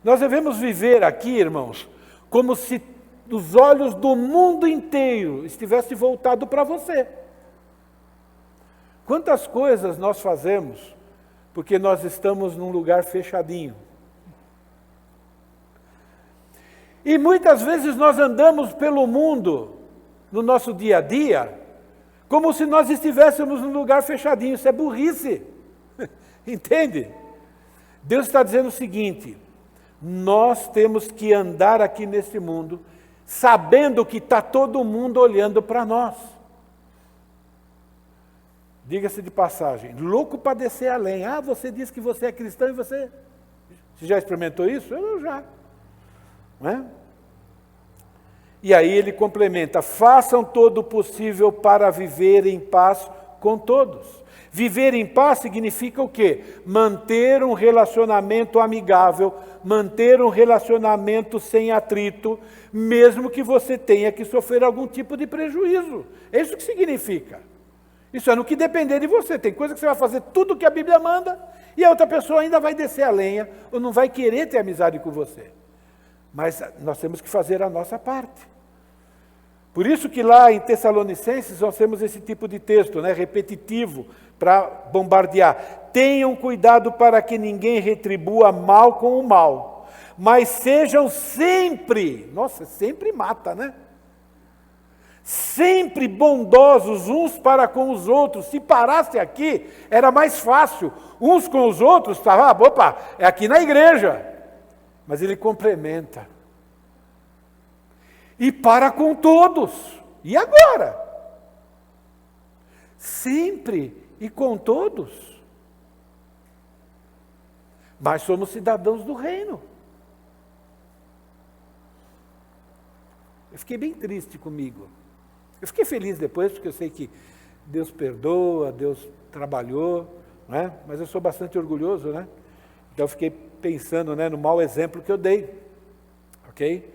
Nós devemos viver aqui, irmãos, como se os olhos do mundo inteiro estivessem voltados para você. Quantas coisas nós fazemos porque nós estamos num lugar fechadinho? E muitas vezes nós andamos pelo mundo, no nosso dia a dia, como se nós estivéssemos num lugar fechadinho. Isso é burrice. Entende? Deus está dizendo o seguinte: nós temos que andar aqui nesse mundo, sabendo que está todo mundo olhando para nós. Diga-se de passagem, louco para descer além. Ah, você diz que você é cristão e você já experimentou isso? Eu já. Não é? E aí ele complementa: façam todo o possível para viver em paz com todos. Viver em paz significa o quê? Manter um relacionamento amigável, manter um relacionamento sem atrito, mesmo que você tenha que sofrer algum tipo de prejuízo. É isso que significa. Isso é no que depender de você. Tem coisa que você vai fazer tudo o que a Bíblia manda, e a outra pessoa ainda vai descer a lenha, ou não vai querer ter amizade com você. Mas nós temos que fazer a nossa parte. Por isso que lá em Tessalonicenses nós temos esse tipo de texto, né, repetitivo, para bombardear. Tenham cuidado para que ninguém retribua mal com o mal, mas sejam sempre, nossa, sempre mata, né? Sempre bondosos uns para com os outros. Se parasse aqui, era mais fácil. Uns com os outros, opa, é aqui na igreja. Mas ele complementa. E para com todos. E agora? Sempre e com todos. Mas somos cidadãos do reino. Eu fiquei bem triste comigo. Eu fiquei feliz depois, porque eu sei que Deus perdoa, Deus trabalhou, não é? Mas eu sou bastante orgulhoso, né? Então eu fiquei pensando, né, no mau exemplo que eu dei. Ok?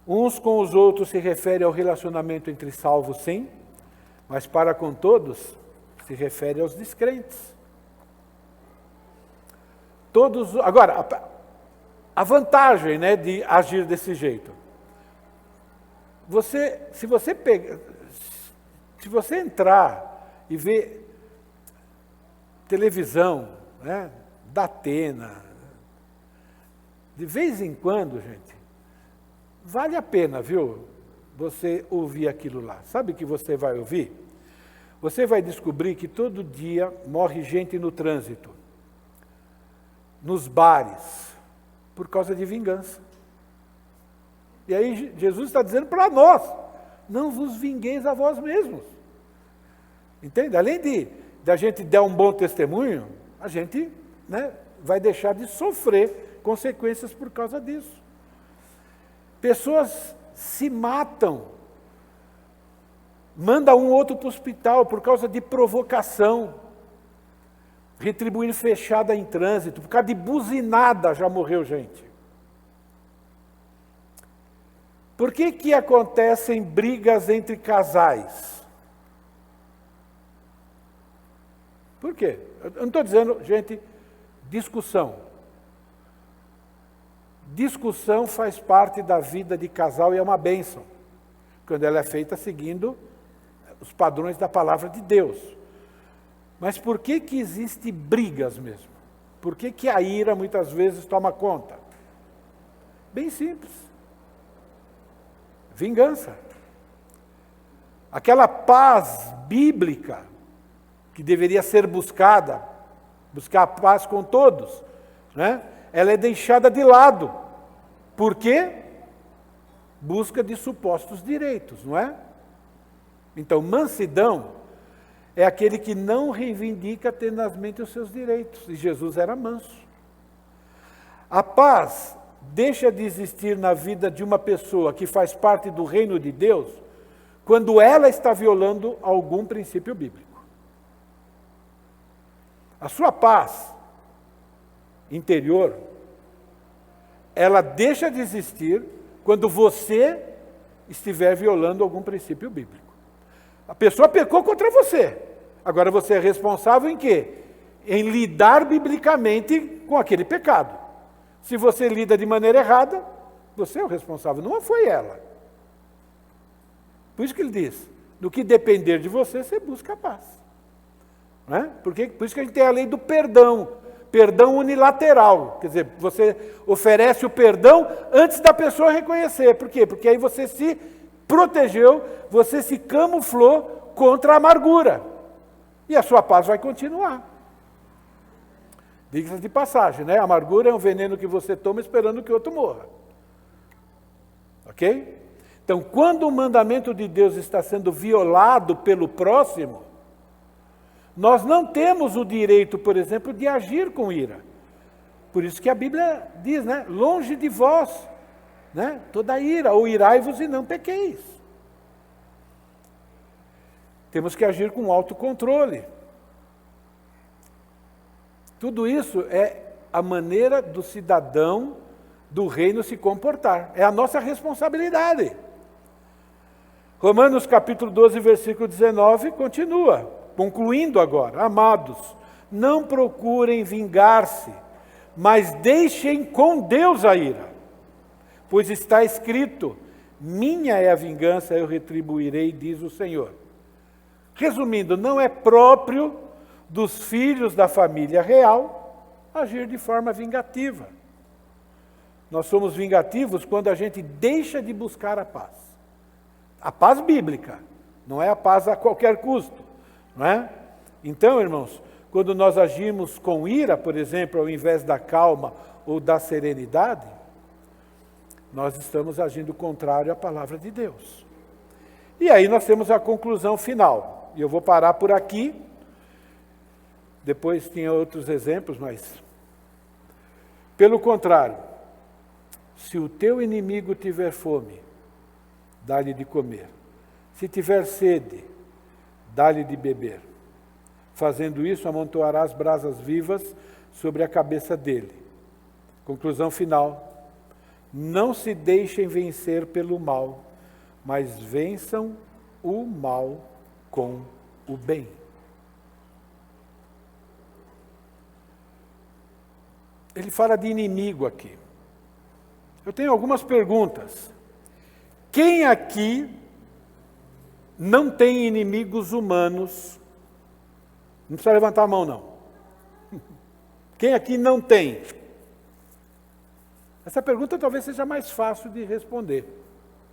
Uns com os outros se refere ao relacionamento entre salvos, sim, mas para com todos se refere aos descrentes. Todos, agora, a vantagem, né, de agir desse jeito. Se você entrar e ver televisão, né, da Atena, de vez em quando, gente, vale a pena, viu, você ouvir aquilo lá. Sabe o que você vai ouvir? Você vai descobrir que todo dia morre gente no trânsito, nos bares, por causa de vingança. E aí Jesus está dizendo para nós: não vos vingueis a vós mesmos. Entende? Além de a gente dar um bom testemunho, a gente, né, vai deixar de sofrer consequências por causa disso. Pessoas se matam, manda um outro para o hospital por causa de provocação, retribuir fechada em trânsito, por causa de buzinada já morreu gente. Por que acontecem brigas entre casais? Por quê? Eu não estou dizendo, gente, discussão. Discussão faz parte da vida de casal e é uma bênção, quando ela é feita seguindo os padrões da palavra de Deus. Mas por que existem brigas mesmo? Por que a ira muitas vezes toma conta? Bem simples. Vingança. Aquela paz bíblica que deveria ser buscada, buscar a paz com todos, né? Ela é deixada de lado. Por quê? Busca de supostos direitos, não é? Então, mansidão é aquele que não reivindica tenazmente os seus direitos. E Jesus era manso. A paz deixa de existir na vida de uma pessoa que faz parte do reino de Deus quando ela está violando algum princípio bíblico. A sua paz interior, ela deixa de existir quando você estiver violando algum princípio bíblico. A pessoa pecou contra você. Agora você é responsável em quê? Em lidar biblicamente com aquele pecado. Se você lida de maneira errada, você é o responsável, não foi ela. Por isso que ele diz, no que depender de você, você busca a paz. Não é? Por isso que a gente tem a lei do perdão, perdão unilateral. Quer dizer, você oferece o perdão antes da pessoa reconhecer. Por quê? Porque aí você se protegeu, você se camuflou contra a amargura. E a sua paz vai continuar. Diga-se de passagem, né? A amargura é um veneno que você toma esperando que o outro morra. Ok? Então, quando o mandamento de Deus está sendo violado pelo próximo, nós não temos o direito, por exemplo, de agir com ira. Por isso que a Bíblia diz, né? Longe de vós, né? Toda ira, ou irai-vos e não pequeis. Temos que agir com autocontrole. Tudo isso é a maneira do cidadão do reino se comportar. É a nossa responsabilidade. Romanos capítulo 12, versículo 19, continua, concluindo agora. Amados, não procurem vingar-se, mas deixem com Deus a ira. Pois está escrito, minha é a vingança, eu retribuirei, diz o Senhor. Resumindo, não é próprio dos filhos da família real agir de forma vingativa. Nós somos vingativos quando a gente deixa de buscar a paz. A paz bíblica, não é a paz a qualquer custo, não é? Então, irmãos, quando nós agimos com ira, por exemplo, ao invés da calma ou da serenidade, nós estamos agindo contrário à palavra de Deus. E aí nós temos a conclusão final. E eu vou parar por aqui. Depois tinha outros exemplos, mas... Pelo contrário, se o teu inimigo tiver fome, dá-lhe de comer. Se tiver sede, dá-lhe de beber. Fazendo isso, amontoarás brasas vivas sobre a cabeça dele. Conclusão final. Não se deixem vencer pelo mal, mas vençam o mal com o bem. Ele fala de inimigo aqui. Eu tenho algumas perguntas. Quem aqui não tem inimigos humanos? Não precisa levantar a mão, não. Quem aqui não tem? Essa pergunta talvez seja mais fácil de responder.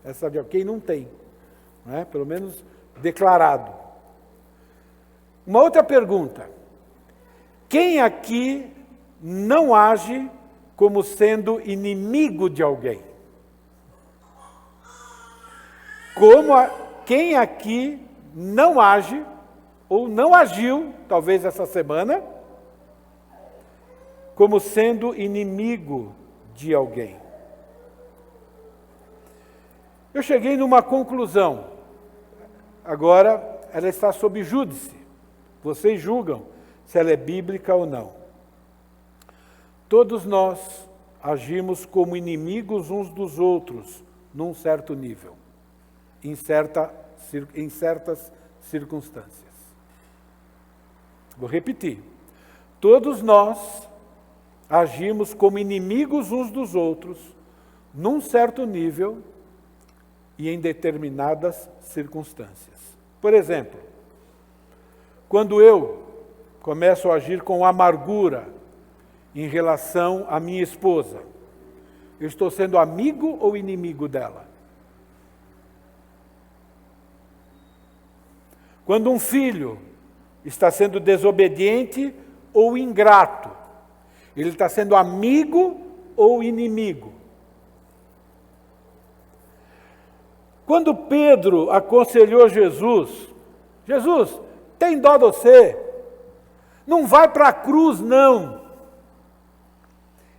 Essa de quem não tem, não é? Pelo menos declarado. Uma outra pergunta. Quem aqui não age como sendo inimigo de alguém? Quem aqui não age, ou não agiu, talvez essa semana, como sendo inimigo de alguém? Eu cheguei numa conclusão. Agora, ela está sob júdice. Vocês julgam se ela é bíblica ou não. Todos nós agimos como inimigos uns dos outros, num certo nível, em certas circunstâncias. Vou repetir. Todos nós agimos como inimigos uns dos outros, num certo nível e em determinadas circunstâncias. Por exemplo, quando eu começo a agir com amargura em relação à minha esposa, eu estou sendo amigo ou inimigo dela? Quando um filho está sendo desobediente ou ingrato. Ele está sendo amigo ou inimigo. Quando Pedro aconselhou Jesus, Jesus, tem dó de você, não vai para a cruz não.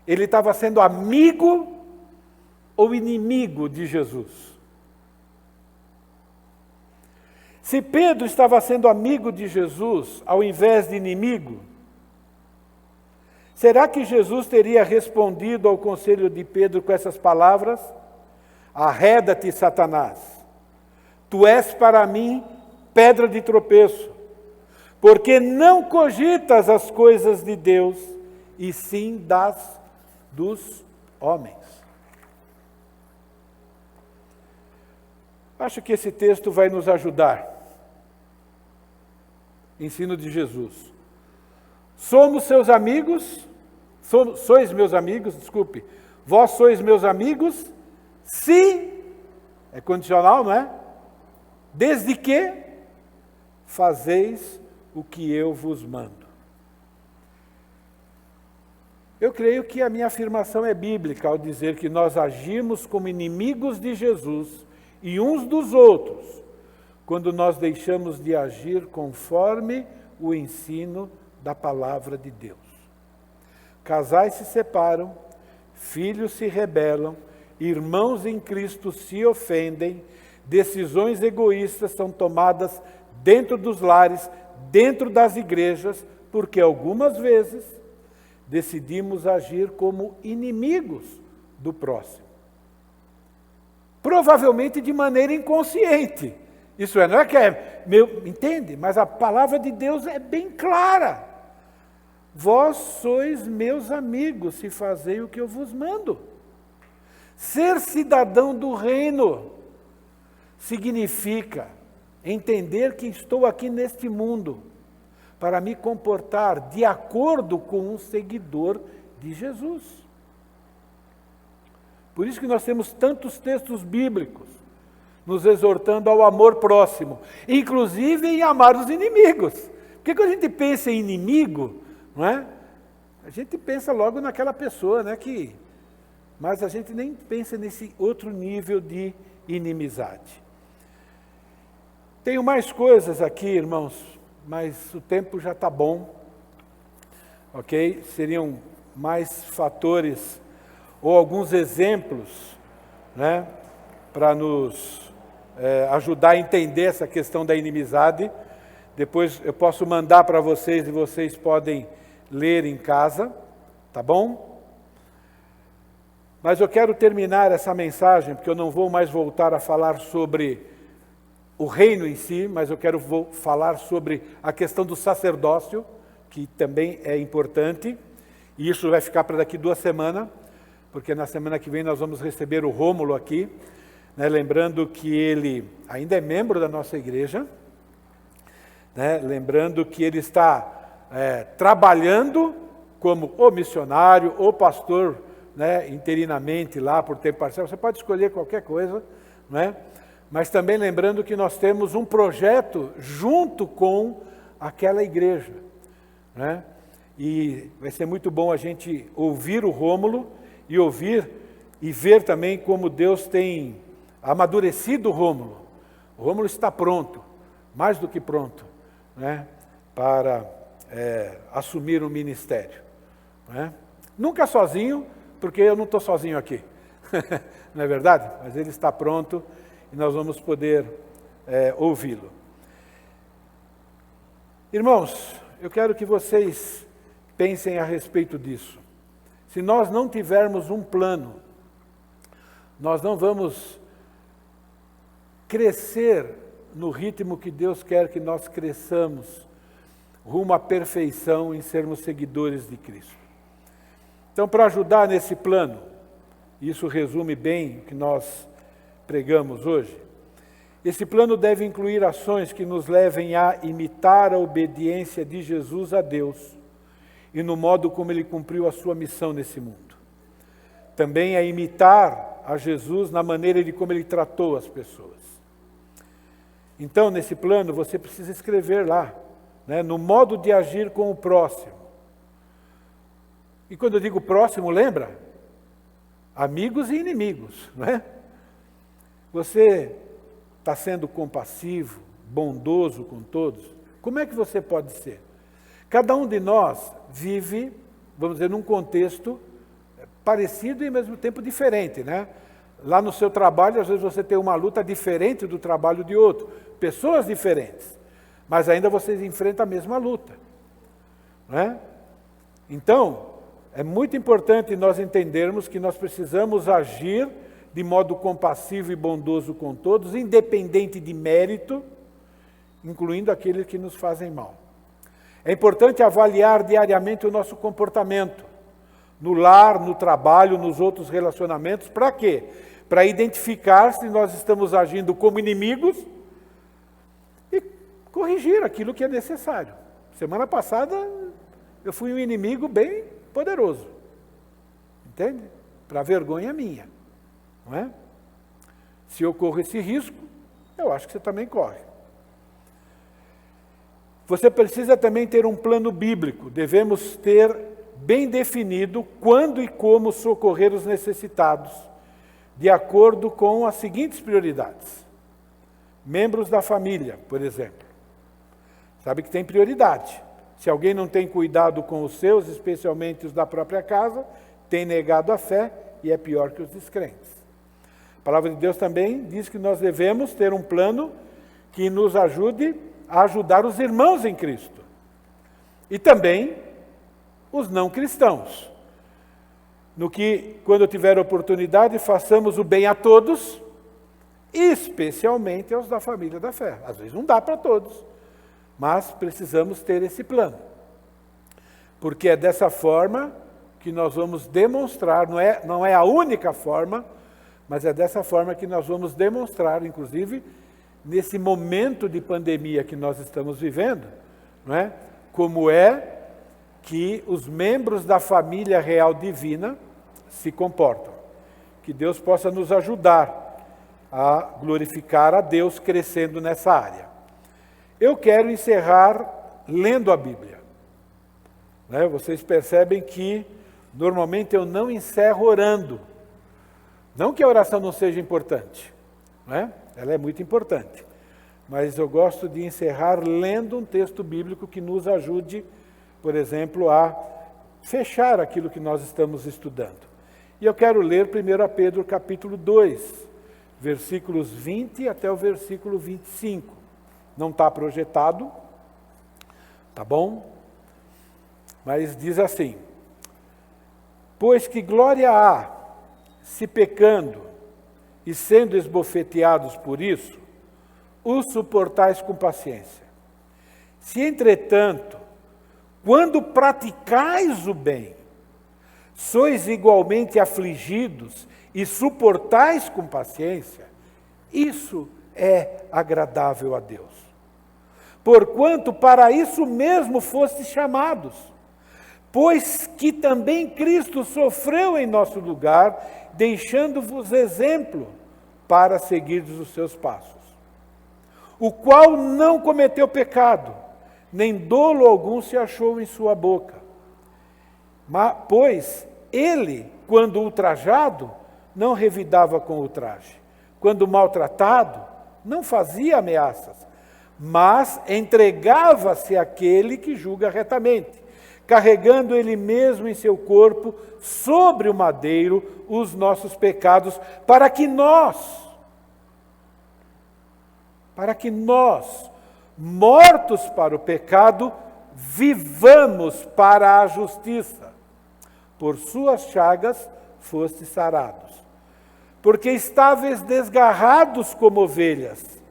Ele estava sendo amigo ou inimigo de Jesus? Se Pedro estava sendo amigo de Jesus, ao invés de inimigo, será que Jesus teria respondido ao conselho de Pedro com essas palavras? Arreda-te, Satanás, tu és para mim pedra de tropeço, porque não cogitas as coisas de Deus, e sim dos homens. Acho que esse texto vai nos ajudar. Ensino de Jesus. Somos seus amigos, sois meus amigos, desculpe, vós sois meus amigos, se, é condicional, não é? Desde que fazeis o que eu vos mando. Eu creio que a minha afirmação é bíblica ao dizer que nós agimos como inimigos de Jesus e uns dos outros, quando nós deixamos de agir conforme o ensino da palavra de Deus. Casais se separam, filhos se rebelam, irmãos em Cristo se ofendem, decisões egoístas são tomadas dentro dos lares, dentro das igrejas, porque algumas vezes decidimos agir como inimigos do próximo. Provavelmente de maneira inconsciente. Isso não é que é meu, entende? Mas a palavra de Deus é bem clara. Vós sois meus amigos, se fazei o que eu vos mando. Ser cidadão do reino significa entender que estou aqui neste mundo para me comportar de acordo com um seguidor de Jesus. Por isso que nós temos tantos textos bíblicos nos exortando ao amor próximo, inclusive em amar os inimigos. Porque quando a gente pensa em inimigo, não é? A gente pensa logo naquela pessoa, né, mas a gente nem pensa nesse outro nível de inimizade. Tenho mais coisas aqui, irmãos, mas o tempo já está bom, ok? Seriam mais fatores ou alguns exemplos, né, para nos ajudar a entender essa questão da inimizade. Depois eu posso mandar para vocês e vocês podem ler em casa, tá bom? Mas eu quero terminar essa mensagem, porque eu não vou mais voltar a falar sobre o reino em si, mas eu quero falar sobre a questão do sacerdócio, que também é importante, e isso vai ficar para daqui 2 semanas, porque na semana que vem nós vamos receber o Rômulo aqui, né, lembrando que ele ainda é membro da nossa igreja, né, lembrando que ele está trabalhando como ou missionário ou pastor, né, interinamente lá por tempo parcial. Você pode escolher qualquer coisa, né? Mas também lembrando que nós temos um projeto junto com aquela igreja, né? E vai ser muito bom a gente ouvir o Rômulo e ouvir e ver também como Deus tem amadurecido o Rômulo. O Rômulo está pronto, mais do que pronto, né, para assumir um ministério, né? Nunca sozinho, porque eu não estou sozinho aqui, não é verdade? Mas ele está pronto e nós vamos poder ouvi-lo. Irmãos, eu quero que vocês pensem a respeito disso. Se nós não tivermos um plano, nós não vamos crescer no ritmo que Deus quer que nós cresçamos, rumo à perfeição em sermos seguidores de Cristo. Então, para ajudar nesse plano, isso resume bem o que nós pregamos hoje, esse plano deve incluir ações que nos levem a imitar a obediência de Jesus a Deus e no modo como ele cumpriu a sua missão nesse mundo. Também a imitar a Jesus na maneira de como ele tratou as pessoas. Então, nesse plano, você precisa escrever lá, né, no modo de agir com o próximo, E quando eu digo próximo, lembra? Amigos e inimigos, não é? Você está sendo compassivo, bondoso com todos? Como é que você pode ser? Cada um de nós vive, vamos dizer, num contexto parecido e ao mesmo tempo diferente, né? Lá no seu trabalho, às vezes você tem uma luta diferente do trabalho de outro, pessoas diferentes, mas ainda vocês enfrentam a mesma luta, né? Então, é muito importante nós entendermos que nós precisamos agir de modo compassivo e bondoso com todos, independente de mérito, incluindo aqueles que nos fazem mal. É importante avaliar diariamente o nosso comportamento, no lar, no trabalho, nos outros relacionamentos. Para quê? Para identificar se nós estamos agindo como inimigos e corrigir aquilo que é necessário. Semana passada, eu fui um inimigo bem poderoso, entende? Para vergonha minha, não é? Se eu corro esse risco, eu acho que você também corre. Você precisa também ter um plano bíblico. Devemos ter bem definido quando e como socorrer os necessitados, de acordo com as seguintes prioridades. Membros da família, por exemplo. Sabe que tem prioridade. Se alguém não tem cuidado com os seus, especialmente os da própria casa, tem negado a fé e é pior que os descrentes. A palavra de Deus também diz que nós devemos ter um plano que nos ajude a ajudar os irmãos em Cristo. E também os não cristãos. No que, quando eu tiver oportunidade, façamos o bem a todos, especialmente aos da família da fé. Às vezes não dá para todos, mas precisamos ter esse plano. Porque é dessa forma que nós vamos demonstrar, não é a única forma, mas é dessa forma que nós vamos demonstrar, inclusive, nesse momento de pandemia que nós estamos vivendo, não é? Como é que os membros da família real divina se comportam. Que Deus possa nos ajudar a glorificar a Deus crescendo nessa área. Eu quero encerrar lendo a Bíblia. Né? Vocês percebem que normalmente eu não encerro orando. Não que a oração não seja importante, né? Ela é muito importante. Mas eu gosto de encerrar lendo um texto bíblico que nos ajude, por exemplo, a fechar aquilo que nós estamos estudando. E eu quero ler 1 Pedro capítulo 2, versículos 20 até o versículo 25. Não está projetado, tá bom? Mas diz assim: pois que glória há, se pecando e sendo esbofeteados por isso, os suportais com paciência. Se, entretanto, quando praticais o bem, sois igualmente afligidos e suportais com paciência, isso é agradável a Deus. Porquanto para isso mesmo fostes chamados, pois que também Cristo sofreu em nosso lugar, deixando-vos exemplo para seguirdes os seus passos. O qual não cometeu pecado, nem dolo algum se achou em sua boca. Mas, pois ele, quando ultrajado, não revidava com ultraje. Quando maltratado, não fazia ameaças, mas entregava-se àquele que julga retamente, carregando ele mesmo em seu corpo, sobre o madeiro, os nossos pecados, para que nós, mortos para o pecado, vivamos para a justiça. Por suas chagas fostes sarados. Porque estáveis desgarrados como ovelhas,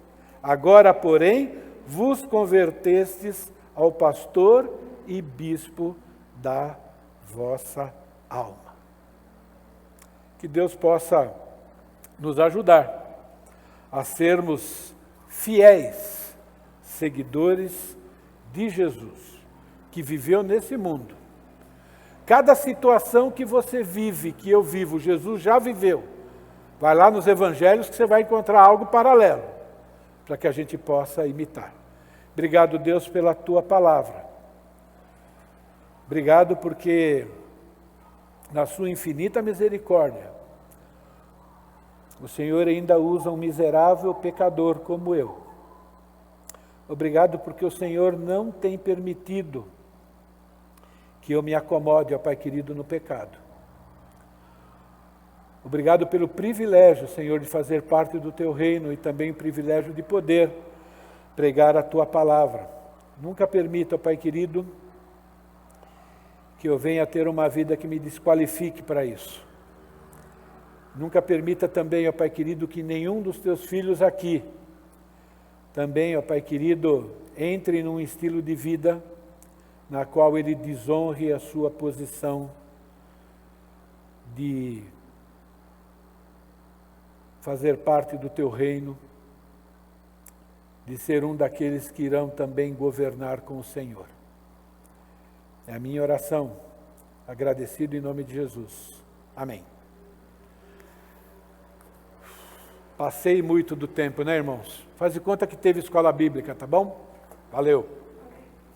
agora, porém, vos convertestes ao pastor e bispo da vossa alma. Que Deus possa nos ajudar a sermos fiéis seguidores de Jesus, que viveu nesse mundo. Cada situação que você vive, que eu vivo, Jesus já viveu. Vai lá nos evangelhos que você vai encontrar algo paralelo, para que a gente possa imitar. Obrigado, Deus, pela tua palavra. Obrigado porque na sua infinita misericórdia, o Senhor ainda usa um miserável pecador como eu. Obrigado porque o Senhor não tem permitido que eu me acomode, ó Pai querido, no pecado. Obrigado pelo privilégio, Senhor, de fazer parte do Teu reino e também o privilégio de poder pregar a Tua palavra. Nunca permita, ó Pai querido, que eu venha ter uma vida que me desqualifique para isso. Nunca permita também, ó Pai querido, que nenhum dos Teus filhos aqui também, ó Pai querido, entre num estilo de vida na qual ele desonre a sua posição de fazer parte do Teu reino, de ser um daqueles que irão também governar com o Senhor. É a minha oração, agradecido em nome de Jesus. Amém. Passei muito do tempo, né, irmãos? Faz de conta que teve escola bíblica, tá bom? Valeu.